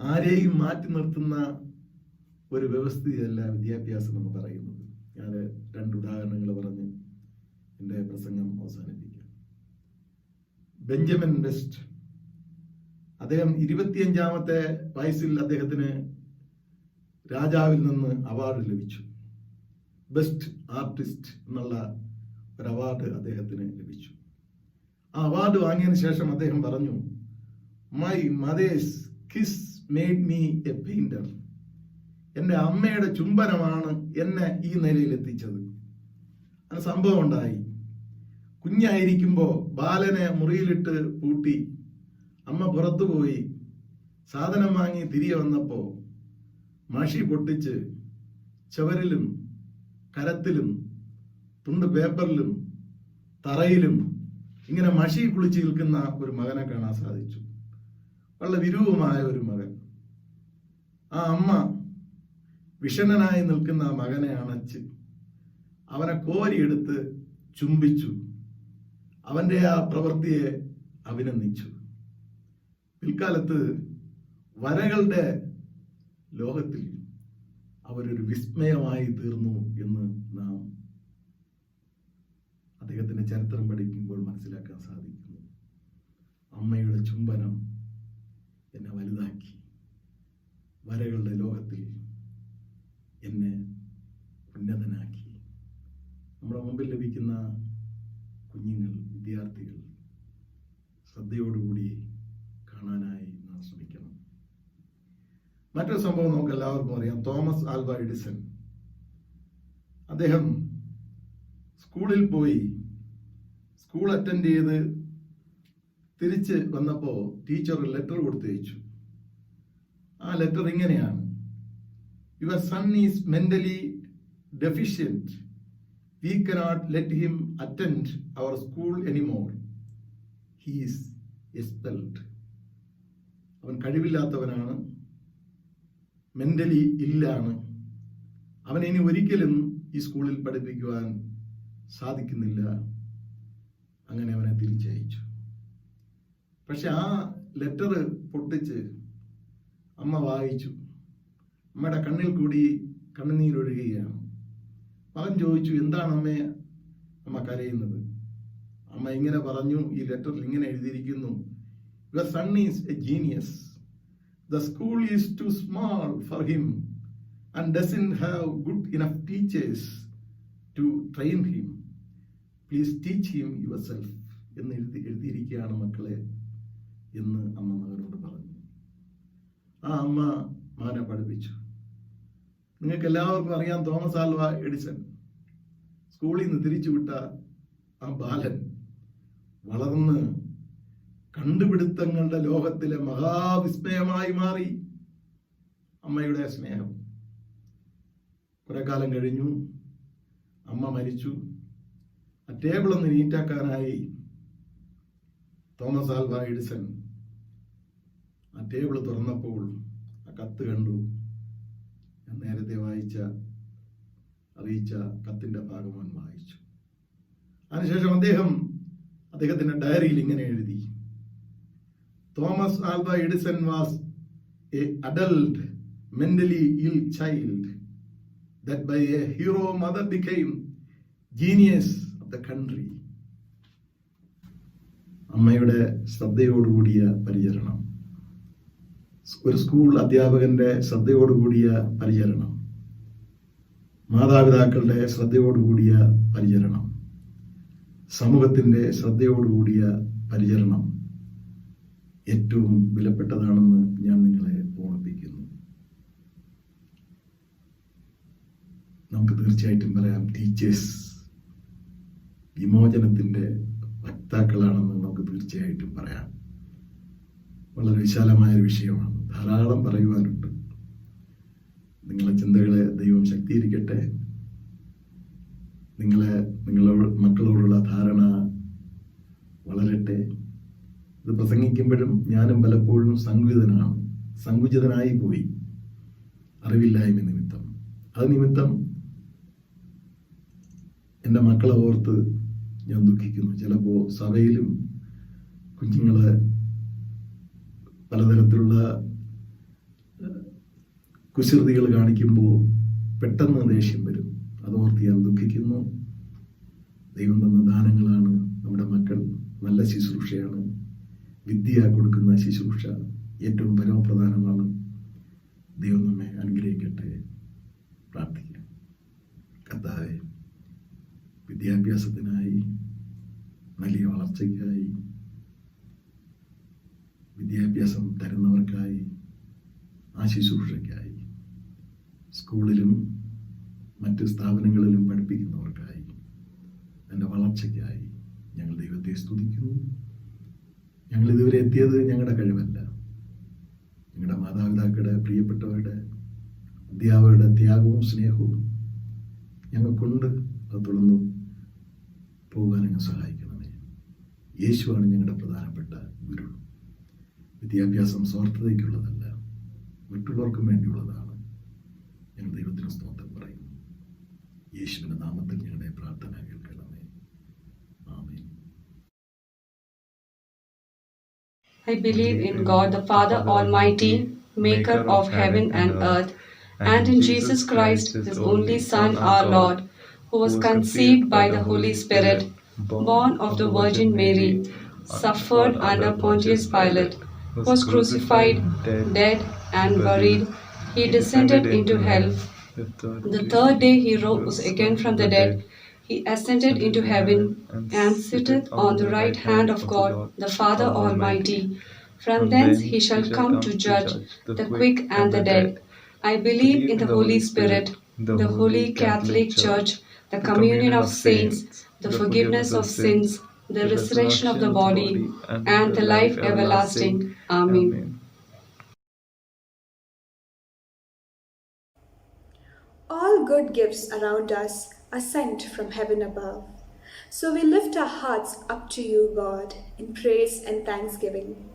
ആരെയും മാറ്റി നിർത്തുന്ന ഒരു വ്യവസ്ഥയല്ല വിദ്യാഭ്യാസം എന്ന് പറയുന്നത്. ഞാൻ 2 ഉദാഹരണങ്ങൾ പറഞ്ഞ് എൻ്റെ പ്രസംഗം അവസാനിപ്പിക്കാം. ബെഞ്ചമിൻ വെസ്റ്റ്, അദ്ദേഹം 25-ാമത്തെ വയസ്സിൽ അദ്ദേഹത്തിന് രാജാവിൽ നിന്ന് അവാർഡ് ലഭിച്ചു. ബെസ്റ്റ് ആർട്ടിസ്റ്റ് എന്നുള്ള ഒരു അവാർഡ് അദ്ദേഹത്തിന് ലഭിച്ചു. ആ അവാർഡ് വാങ്ങിയതിന് ശേഷം അദ്ദേഹം പറഞ്ഞു, my mother's kiss made me A painter. എൻ്റെ അമ്മയുടെ ചുംബനമാണ് എന്നെ ഈ നിലയിൽ എത്തിച്ചത്. ആ സംഭവം ഉണ്ടായി. കുഞ്ഞായിരിക്കുമ്പോൾ ബാലനെ മുറിയിലിട്ട് പൂട്ടി അമ്മ പുറത്തുപോയി സാധനം വാങ്ങി തിരികെ വന്നപ്പോൾ മഷി പൊട്ടിച്ച് ചുവരിലും കരത്തിലും തുണ്ട് പേപ്പറിലും തറയിലും ഇങ്ങനെ മഷി കുളിച്ച് നിൽക്കുന്ന ഒരു മകനെ കാണാൻ സാധിച്ചു. വളരെ വിരൂപമായ ഒരു മകൻ. ആ അമ്മ വിഷണ്ണനായി നിൽക്കുന്ന ആ മകനെ അണച്ച് അവനെ കോരിയെടുത്ത് ചുംബിച്ചു. അവന്റെ ആ പ്രവൃത്തിയെ അഭിനന്ദിച്ചു. പിൽക്കാലത്ത് വരകളുടെ ലോകത്തിൽ അവരൊരു വിസ്മയമായി തീർന്നു എന്ന് നാം അദ്ദേഹത്തിന്റെ ചരിത്രം പഠിക്കുമ്പോൾ മനസ്സിലാക്കാൻ സാധിക്കുന്നു. അമ്മയുടെ ചുംബനം എന്നെ വലുതാക്കി, വരകളുടെ ലോകത്തിൽ എന്നെ ഉന്നതനാക്കി. നമ്മുടെ മുമ്പിൽ ലഭിക്കുന്ന കുഞ്ഞുങ്ങൾ, വിദ്യാർത്ഥികൾ ശ്രദ്ധയോടുകൂടി കാണാനായി നാം ശ്രമിക്കണം. മറ്റൊരു സംഭവം നമുക്ക് എല്ലാവർക്കും അറിയാം. തോമസ് ആൽവ എഡിസൺ, അദ്ദേഹം സ്കൂളിൽ പോയി സ്കൂൾ അറ്റൻഡ് ചെയ്ത് തിരിച്ച് വന്നപ്പോൾ ടീച്ചർ ഒരു ലെറ്റർ കൊടുത്തയച്ചു. ആ ലെറ്റർ ഇങ്ങനെയാണ്: your son is mentally deficient. We cannot let him attend our school anymore. He is expelled. അവൻ കഴിവില്ലാത്തവനാണ്, മെന്റലി ഇല്ലാണ്, അവനെ ഇനി ഒരിക്കലും ഈ സ്കൂളിൽ പഠിപ്പിക്കുവാൻ സാധിക്കുന്നില്ല. അങ്ങനെ അവനെ തിരിച്ചയച്ചു. പക്ഷെ ആ ലെറ്റർ പൊട്ടിച്ച് അമ്മ വായിച്ചു. അമ്മയുടെ കണ്ണിൽ കൂടി കണ്ണുനീരൊഴുകുകയാണ്. മകൻ ചോദിച്ചു, എന്താണ് അമ്മ കരയുന്നത്? അമ്മ ഇങ്ങനെ പറഞ്ഞു, ഈ ലെറ്ററിൽ ഇങ്ങനെ എഴുതിയിരിക്കുന്നു: your son is A genius. The school is too small for him and doesn't have good enough teachers to train him. Please teach him yourself. എന്ന് എഴുതിയിരിക്കുകയാണ് മക്കളെ എന്ന് അമ്മ മകനോട് പറഞ്ഞു. ആ അമ്മ മകനെ പഠിപ്പിച്ചു. നിങ്ങൾക്ക് എല്ലാവർക്കും അറിയാം, തോമസ് ആൽവ എഡിസൺ സ്കൂളിൽ നിന്ന് തിരിച്ചുവിട്ട ആ ബാലൻ വളർന്ന് കണ്ടുപിടുത്തങ്ങളുടെ ലോകത്തിലെ മഹാവിസ്മയമായി മാറി. അമ്മയുടെ സ്നേഹം. കുറെ കാലം കഴിഞ്ഞു, അമ്മ മരിച്ചു. ആ ടേബിൾ ഒന്ന് നീറ്റാക്കാനായി തോമസ് ആൽവ എഡിസൺ ആ ടേബിൾ തുറന്നപ്പോൾ ആ കത്ത് കണ്ടു. ഞാൻ നേരത്തെ അറിയിച്ച കത്തിന്റെ ഭാഗം അവൻ വായിച്ചു. അതിനുശേഷം അദ്ദേഹത്തിന്റെ ഡയറിയിൽ ഇങ്ങനെ എഴുതി: Thomas Alva Edison was an adult, mentally ill child that by a hero mother became genius of the country. അമ്മയുടെ ശ്രദ്ധയോടുകൂടിയ പരിചരണം, ഒരു സ്കൂൾ അധ്യാപകന്റെ ശ്രദ്ധയോടുകൂടിയ പരിചരണം, മാതാപിതാക്കളുടെ ശ്രദ്ധയോടുകൂടിയ പരിചരണം, സമൂഹത്തിന്റെ ശ്രദ്ധയോടുകൂടിയ പരിചരണം ഏറ്റവും വിലപ്പെട്ടതാണെന്ന് ഞാൻ നിങ്ങളെ ഓർമ്മിപ്പിക്കുന്നു. നമുക്ക് തീർച്ചയായിട്ടും പറയാം, ടീച്ചേഴ്സ് വിമോചനത്തിന്റെ വക്താക്കളാണെന്ന് നമുക്ക് തീർച്ചയായിട്ടും പറയാം. വളരെ വിശാലമായ ഒരു വിഷയമാണ്, ധാരാളം പറയുവാനുണ്ട്. നിങ്ങളെ ചിന്തകളെ ദൈവം ശക്തീകരിക്കട്ടെ. നിങ്ങളോട് മക്കളോടുള്ള ധാരണ വളരട്ടെ. ഇത് പ്രസംഗിക്കുമ്പോഴും ഞാനും പലപ്പോഴും സങ്കുചിതനായി പോയി, അറിവില്ലായ്മ നിമിത്തം. അത് നിമിത്തം എൻ്റെ മക്കളെ ഓർത്ത് ഞാൻ ദുഃഖിക്കുന്നു. ചിലപ്പോൾ സഭയിലും കുഞ്ഞുങ്ങളെ പലതരത്തിലുള്ള കുസൃതികൾ കാണിക്കുമ്പോൾ പെട്ടെന്ന് ദേഷ്യം വരും. അതോർത്ത് ഞാൻ ദുഃഖിക്കുന്നു. ദൈവം തന്ന ദാനങ്ങളാണ് നമ്മുടെ മക്കൾ. നല്ല ശുശ്രൂഷയാണ്. വിദ്യ കൊടുക്കുന്ന ശുശ്രൂഷ ഏറ്റവും പരമപ്രധാനമാണ്. ദൈവം നമ്മെ അനുഗ്രഹിക്കട്ടെ. പ്രാർത്ഥിക്കാം. കർത്താവേ, വിദ്യാഭ്യാസത്തിനായി, വലിയ വളർച്ചയ്ക്കായി, വിദ്യാഭ്യാസം തരുന്നവർക്കായി, ആ ശുശ്രൂഷയ്ക്കായി, സ്കൂളിലും മറ്റ് സ്ഥാപനങ്ങളിലും പഠിപ്പിക്കുന്നവർക്കായി, എൻ്റെ വളർച്ചയ്ക്കായി ഞങ്ങൾ ദൈവത്തെ സ്തുതിക്കുന്നു. ഞങ്ങൾ ഇതുവരെ എത്തിയത് ഞങ്ങളുടെ കഴിവല്ല, ഞങ്ങളുടെ മാതാപിതാക്കളുടെ, പ്രിയപ്പെട്ടവരുടെ, അധ്യാപകരുടെ ത്യാഗവും സ്നേഹവും ഞങ്ങൾക്കുണ്ട്. അത് തുടർന്ന് പോകാൻ ഞങ്ങൾ സഹായിക്കണമേ. യേശുവാണ് ഞങ്ങളുടെ പ്രധാനപ്പെട്ട ഗുരു. വിദ്യാഭ്യാസം സ്വാർത്ഥതയ്ക്കുള്ളതല്ല, മറ്റുള്ളവർക്കും വേണ്ടിയുള്ളതാണ്. ഞങ്ങൾ ദൈവത്തിന് സ്തോത്രം പറയുന്നു. യേശുവിന്റെ നാമത്തിൽ ഞങ്ങളുടെ പ്രാർത്ഥന കേൾക്കണമേ. ആമേൻ. I believe in God the Father Almighty, maker of heaven and earth, and in Jesus Christ, his only Son, our Lord, who was conceived by the Holy Spirit, born of the Virgin Mary, suffered under Pontius Pilate, was crucified, dead, and buried. He descended into hell. The third day he rose again from the dead. He ascended into heaven and sitteth on the right hand of God, the Father Almighty. From thence he shall come to judge the quick and the dead. I believe in the Holy Spirit, the Holy Catholic Church, the communion of saints, the forgiveness of sins, the resurrection of the body, and the life everlasting. Amen. All good gifts around us are sent from heaven above. So we lift our hearts up to you, God, in praise and thanksgiving.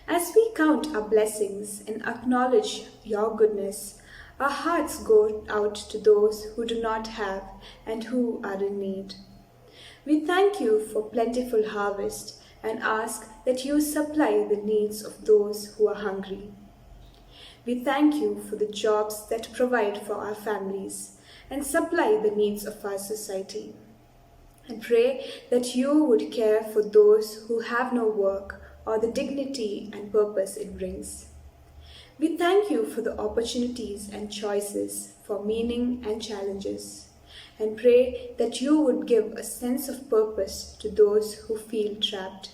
As we count our blessings and acknowledge your goodness, our hearts go out to those who do not have and who are in need. We thank you for plentiful harvest and ask that you supply the needs of those who are hungry. We thank you for the jobs that provide for our families and supply the needs of our society. And pray that you would care for those who have no work or the dignity and purpose it brings. We thank you for the opportunities and choices, for meaning and challenges, and pray that you would give a sense of purpose to those who feel trapped.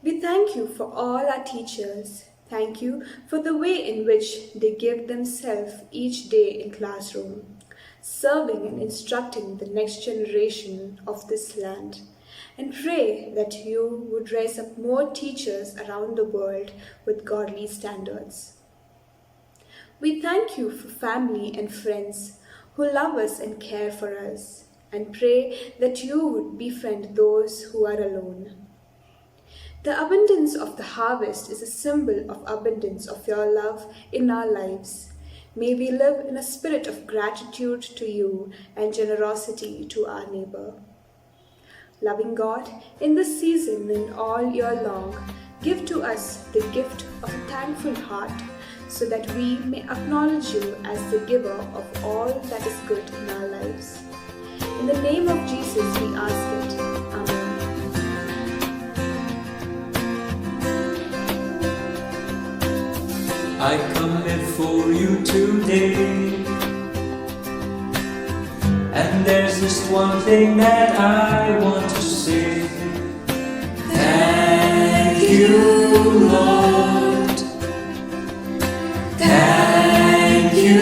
We thank you for all our teachers. Thank you for the way in which they give themselves each day in classroom, serving and instructing the next generation of this land. And pray that you would raise up more teachers around the world with godly standards. We thank you for family and friends who love us and care for us, and pray that you would befriend those who are alone. The abundance of the harvest is a symbol of abundance of your love in our lives. May we live in a spirit of gratitude to you and generosity to our neighbor. Loving God, in this season and all year long, give to us the gift of a thankful heart, so that we may acknowledge you as the giver of all that is good in our lives. In the name of Jesus we ask it. Amen. I come before you today, and there's just one thing that I want to say. Thank you, Lord. Thank you,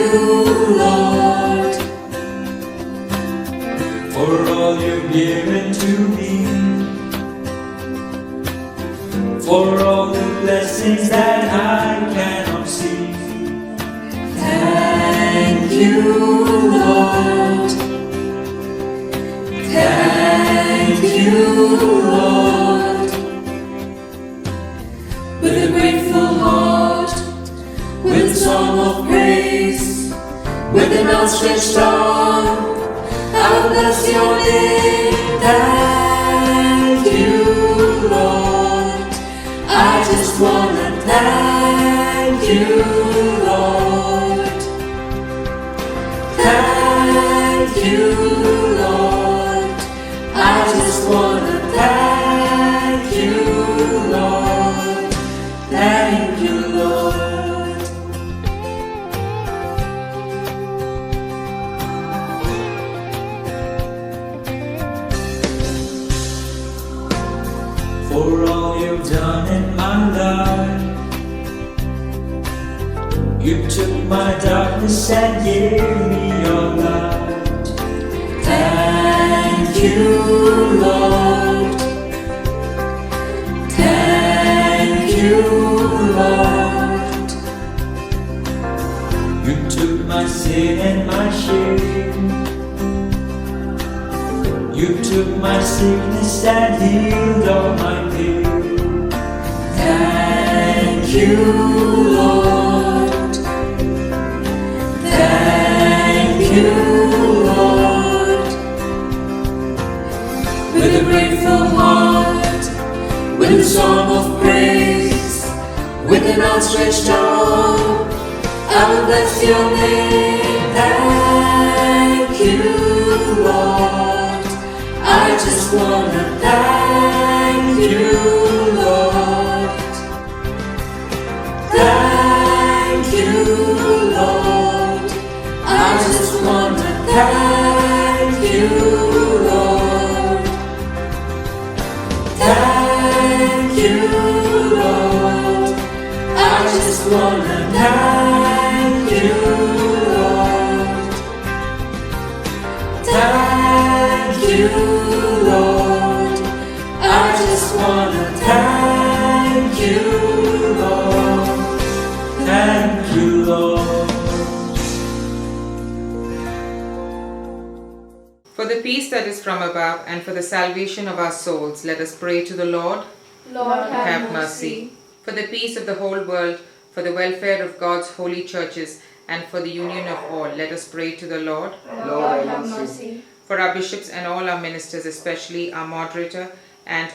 Lord, for all you've given to me, for all the blessings that I cannot see. Thank you, Lord. Thank you, Lord. With a grateful heart, with a song of praise, with an outstretched arm, I will bless your name. Thank you, Lord. I just want to thank you, Lord. Thank you, Lord. I just want to thank you, Lord. Thank you, Lord. For all you've done in my life, you took my darkness and gave me your light. Thank you, Lord. Thank you, Lord. You took my sin and my shame. You took my sickness and healed all my pain. Thank you, Lord. Thank you, Lord. With a grateful heart, with a song of praise, with an outstretched arm, I will bless your name. Thank you, Lord. I just wanna thank you, Lord. Thank you, Lord. I just wanna thank you, Lord. Thank you, Lord. I just wanna thank you, Lord. Thank you, Lord. I just wanna thank you, Lord. Thank you, Lord. For the peace that is from above and for the salvation of our souls, let us pray to the Lord. Lord, Have mercy. For the peace of the whole world, for the welfare of God's holy churches, and for the union of all, let us pray to the Lord. Lord, have mercy. For our bishops and all our ministers, especially our moderator and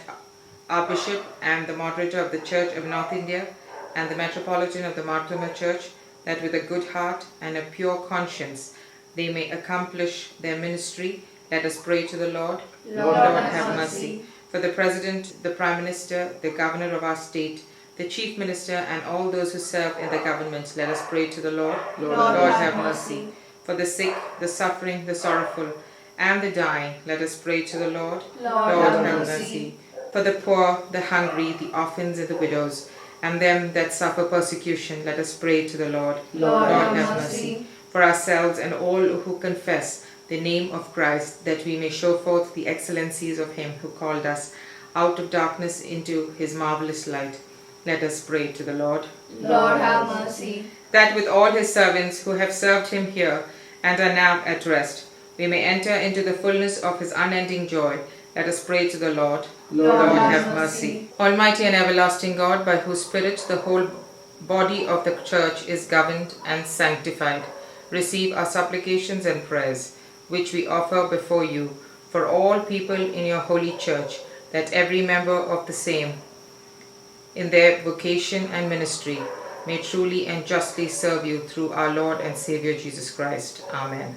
our bishop and the moderator of the Church of North India and the Metropolitan of the Marthoma Church, that with a good heart and a pure conscience they may accomplish their ministry, let us pray to the Lord. Lord, have mercy. For the President, the Prime Minister, the Governor of our state, the Chief Minister, and all those who serve in the government, let us pray to the Lord. Lord, have mercy. For the sick, the suffering, the sorrowful, and the dying, let us pray to the Lord. Lord, have mercy. For the poor, the hungry, the orphans, and the widows, and them that suffer persecution, let us pray to the Lord. Lord, have mercy. For ourselves and all who confess the name of Christ, that we may show forth the excellencies of him who called us out of darkness into his marvelous light, let us pray to the Lord. Lord, have mercy. That with all his servants who have served him here and are now at rest, we may enter into the fullness of his unending joy, let us pray to the Lord. Lord, have mercy. Almighty and everlasting God, by whose Spirit the whole body of the Church is governed and sanctified, receive our supplications and prayers, which we offer before you, for all people in your holy Church, that every member of the same, in their vocation and ministry, may truly and justly serve you through our Lord and Savior Jesus Christ. Amen.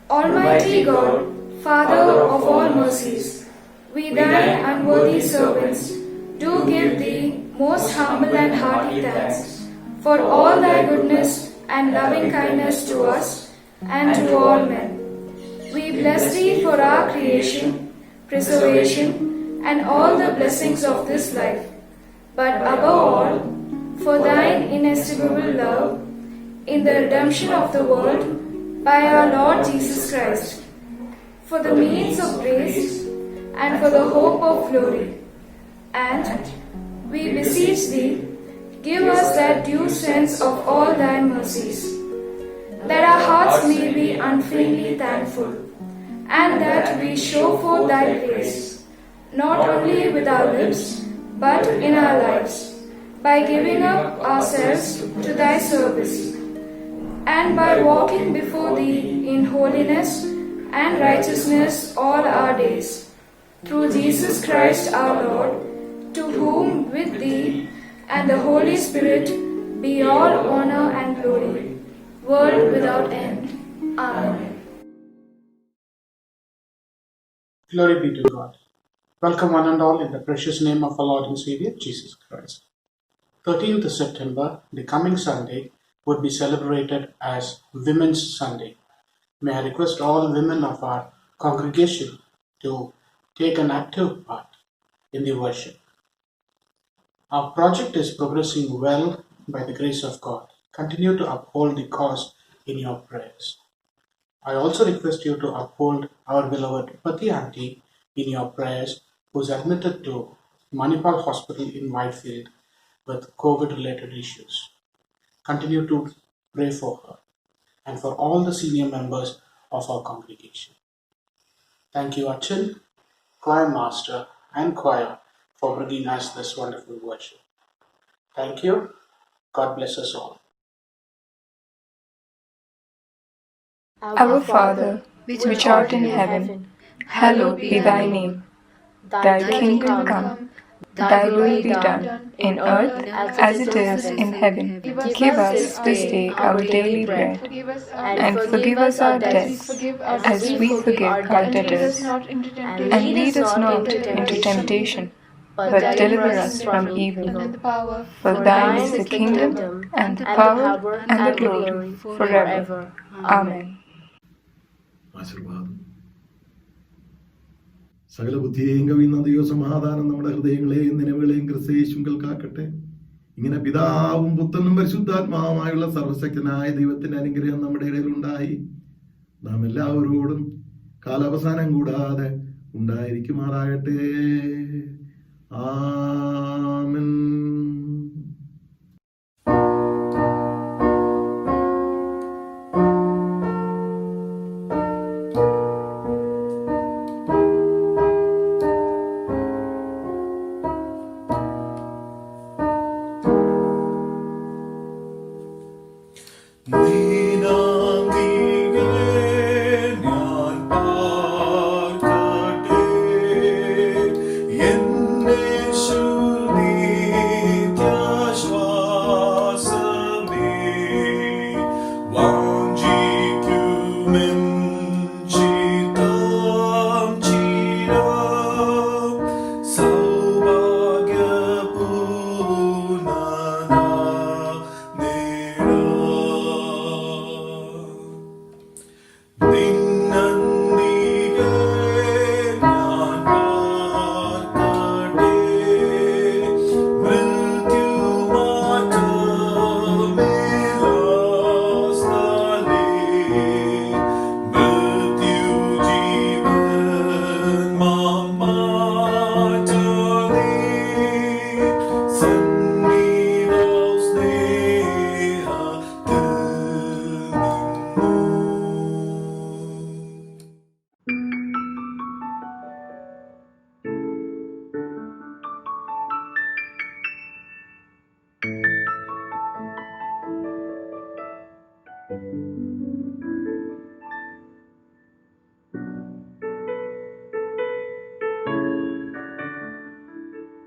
Almighty God, Father of all mercies, we thine unworthy servants do give thee most humble and hearty thanks for all thy goodness and loving kindness to us and to all men. We bless thee for our creation, preservation, and all the blessings of this life, but above all, for thine inestimable love in the redemption of the world by our Lord Jesus Christ, for the means of grace and for the hope of glory. And we beseech thee, give us that due sense of all thy mercies, that our hearts may be unfeignedly thankful, and that we show forth thy grace, not only with our lips, but in our lives, by giving up ourselves to thy service, and by walking before thee in holiness and righteousness all our days, through Jesus Christ our Lord, to whom with thee and the Holy Spirit be all honor and glory, world without end. Amen. Glory be to God. Welcome one and all in the precious name of our Lord and Savior, Jesus Christ. 13th September, the coming Sunday, would be celebrated as Women's Sunday. May I request all women of our congregation to take an active part in the worship. Our project is progressing well by the grace of God. Continue to uphold the cause in your prayers. I also request you to uphold our beloved Pati Auntie in your prayers, who is admitted to Manipal Hospital in Whitefield with COVID-related issues. Continue to pray for her and for all the senior members of our congregation. Thank you, Achin, choir master and choir, for bringing us this wonderful worship. Thank you. God bless us all. Our Father, which art in heaven, hallowed be thy name. Thy kingdom come, thy will be done, in earth as it is in heaven. Give us this day our daily bread, and forgive us our debts, as we forgive our debtors. And lead us not into temptation, but deliver us from evil. For thine is the kingdom, and the power, and the glory, forever. Amen. ആശീർവാദം. സകല ബുദ്ധിയെയും കവിയുന്ന ദൈവസമാധാനം നമ്മുടെ ഹൃദയങ്ങളെയും നിലവുകളെയും ക്രിസ്തയേശുവിൽ കാക്കട്ടെ. ഇങ്ങനെ പിതാവും പുത്രനും പരിശുദ്ധാത്മാവുമായുള്ള സർവശക്തനായ ദൈവത്തിന്റെ അനുഗ്രഹം നമ്മുടെ ഇടയിലുണ്ടായി നാം എല്ലാവരോടും കാലാവസാനം കൂടാതെ ഉണ്ടായിരിക്കുമാറാകട്ടെ. ആമേൻ. Thank you.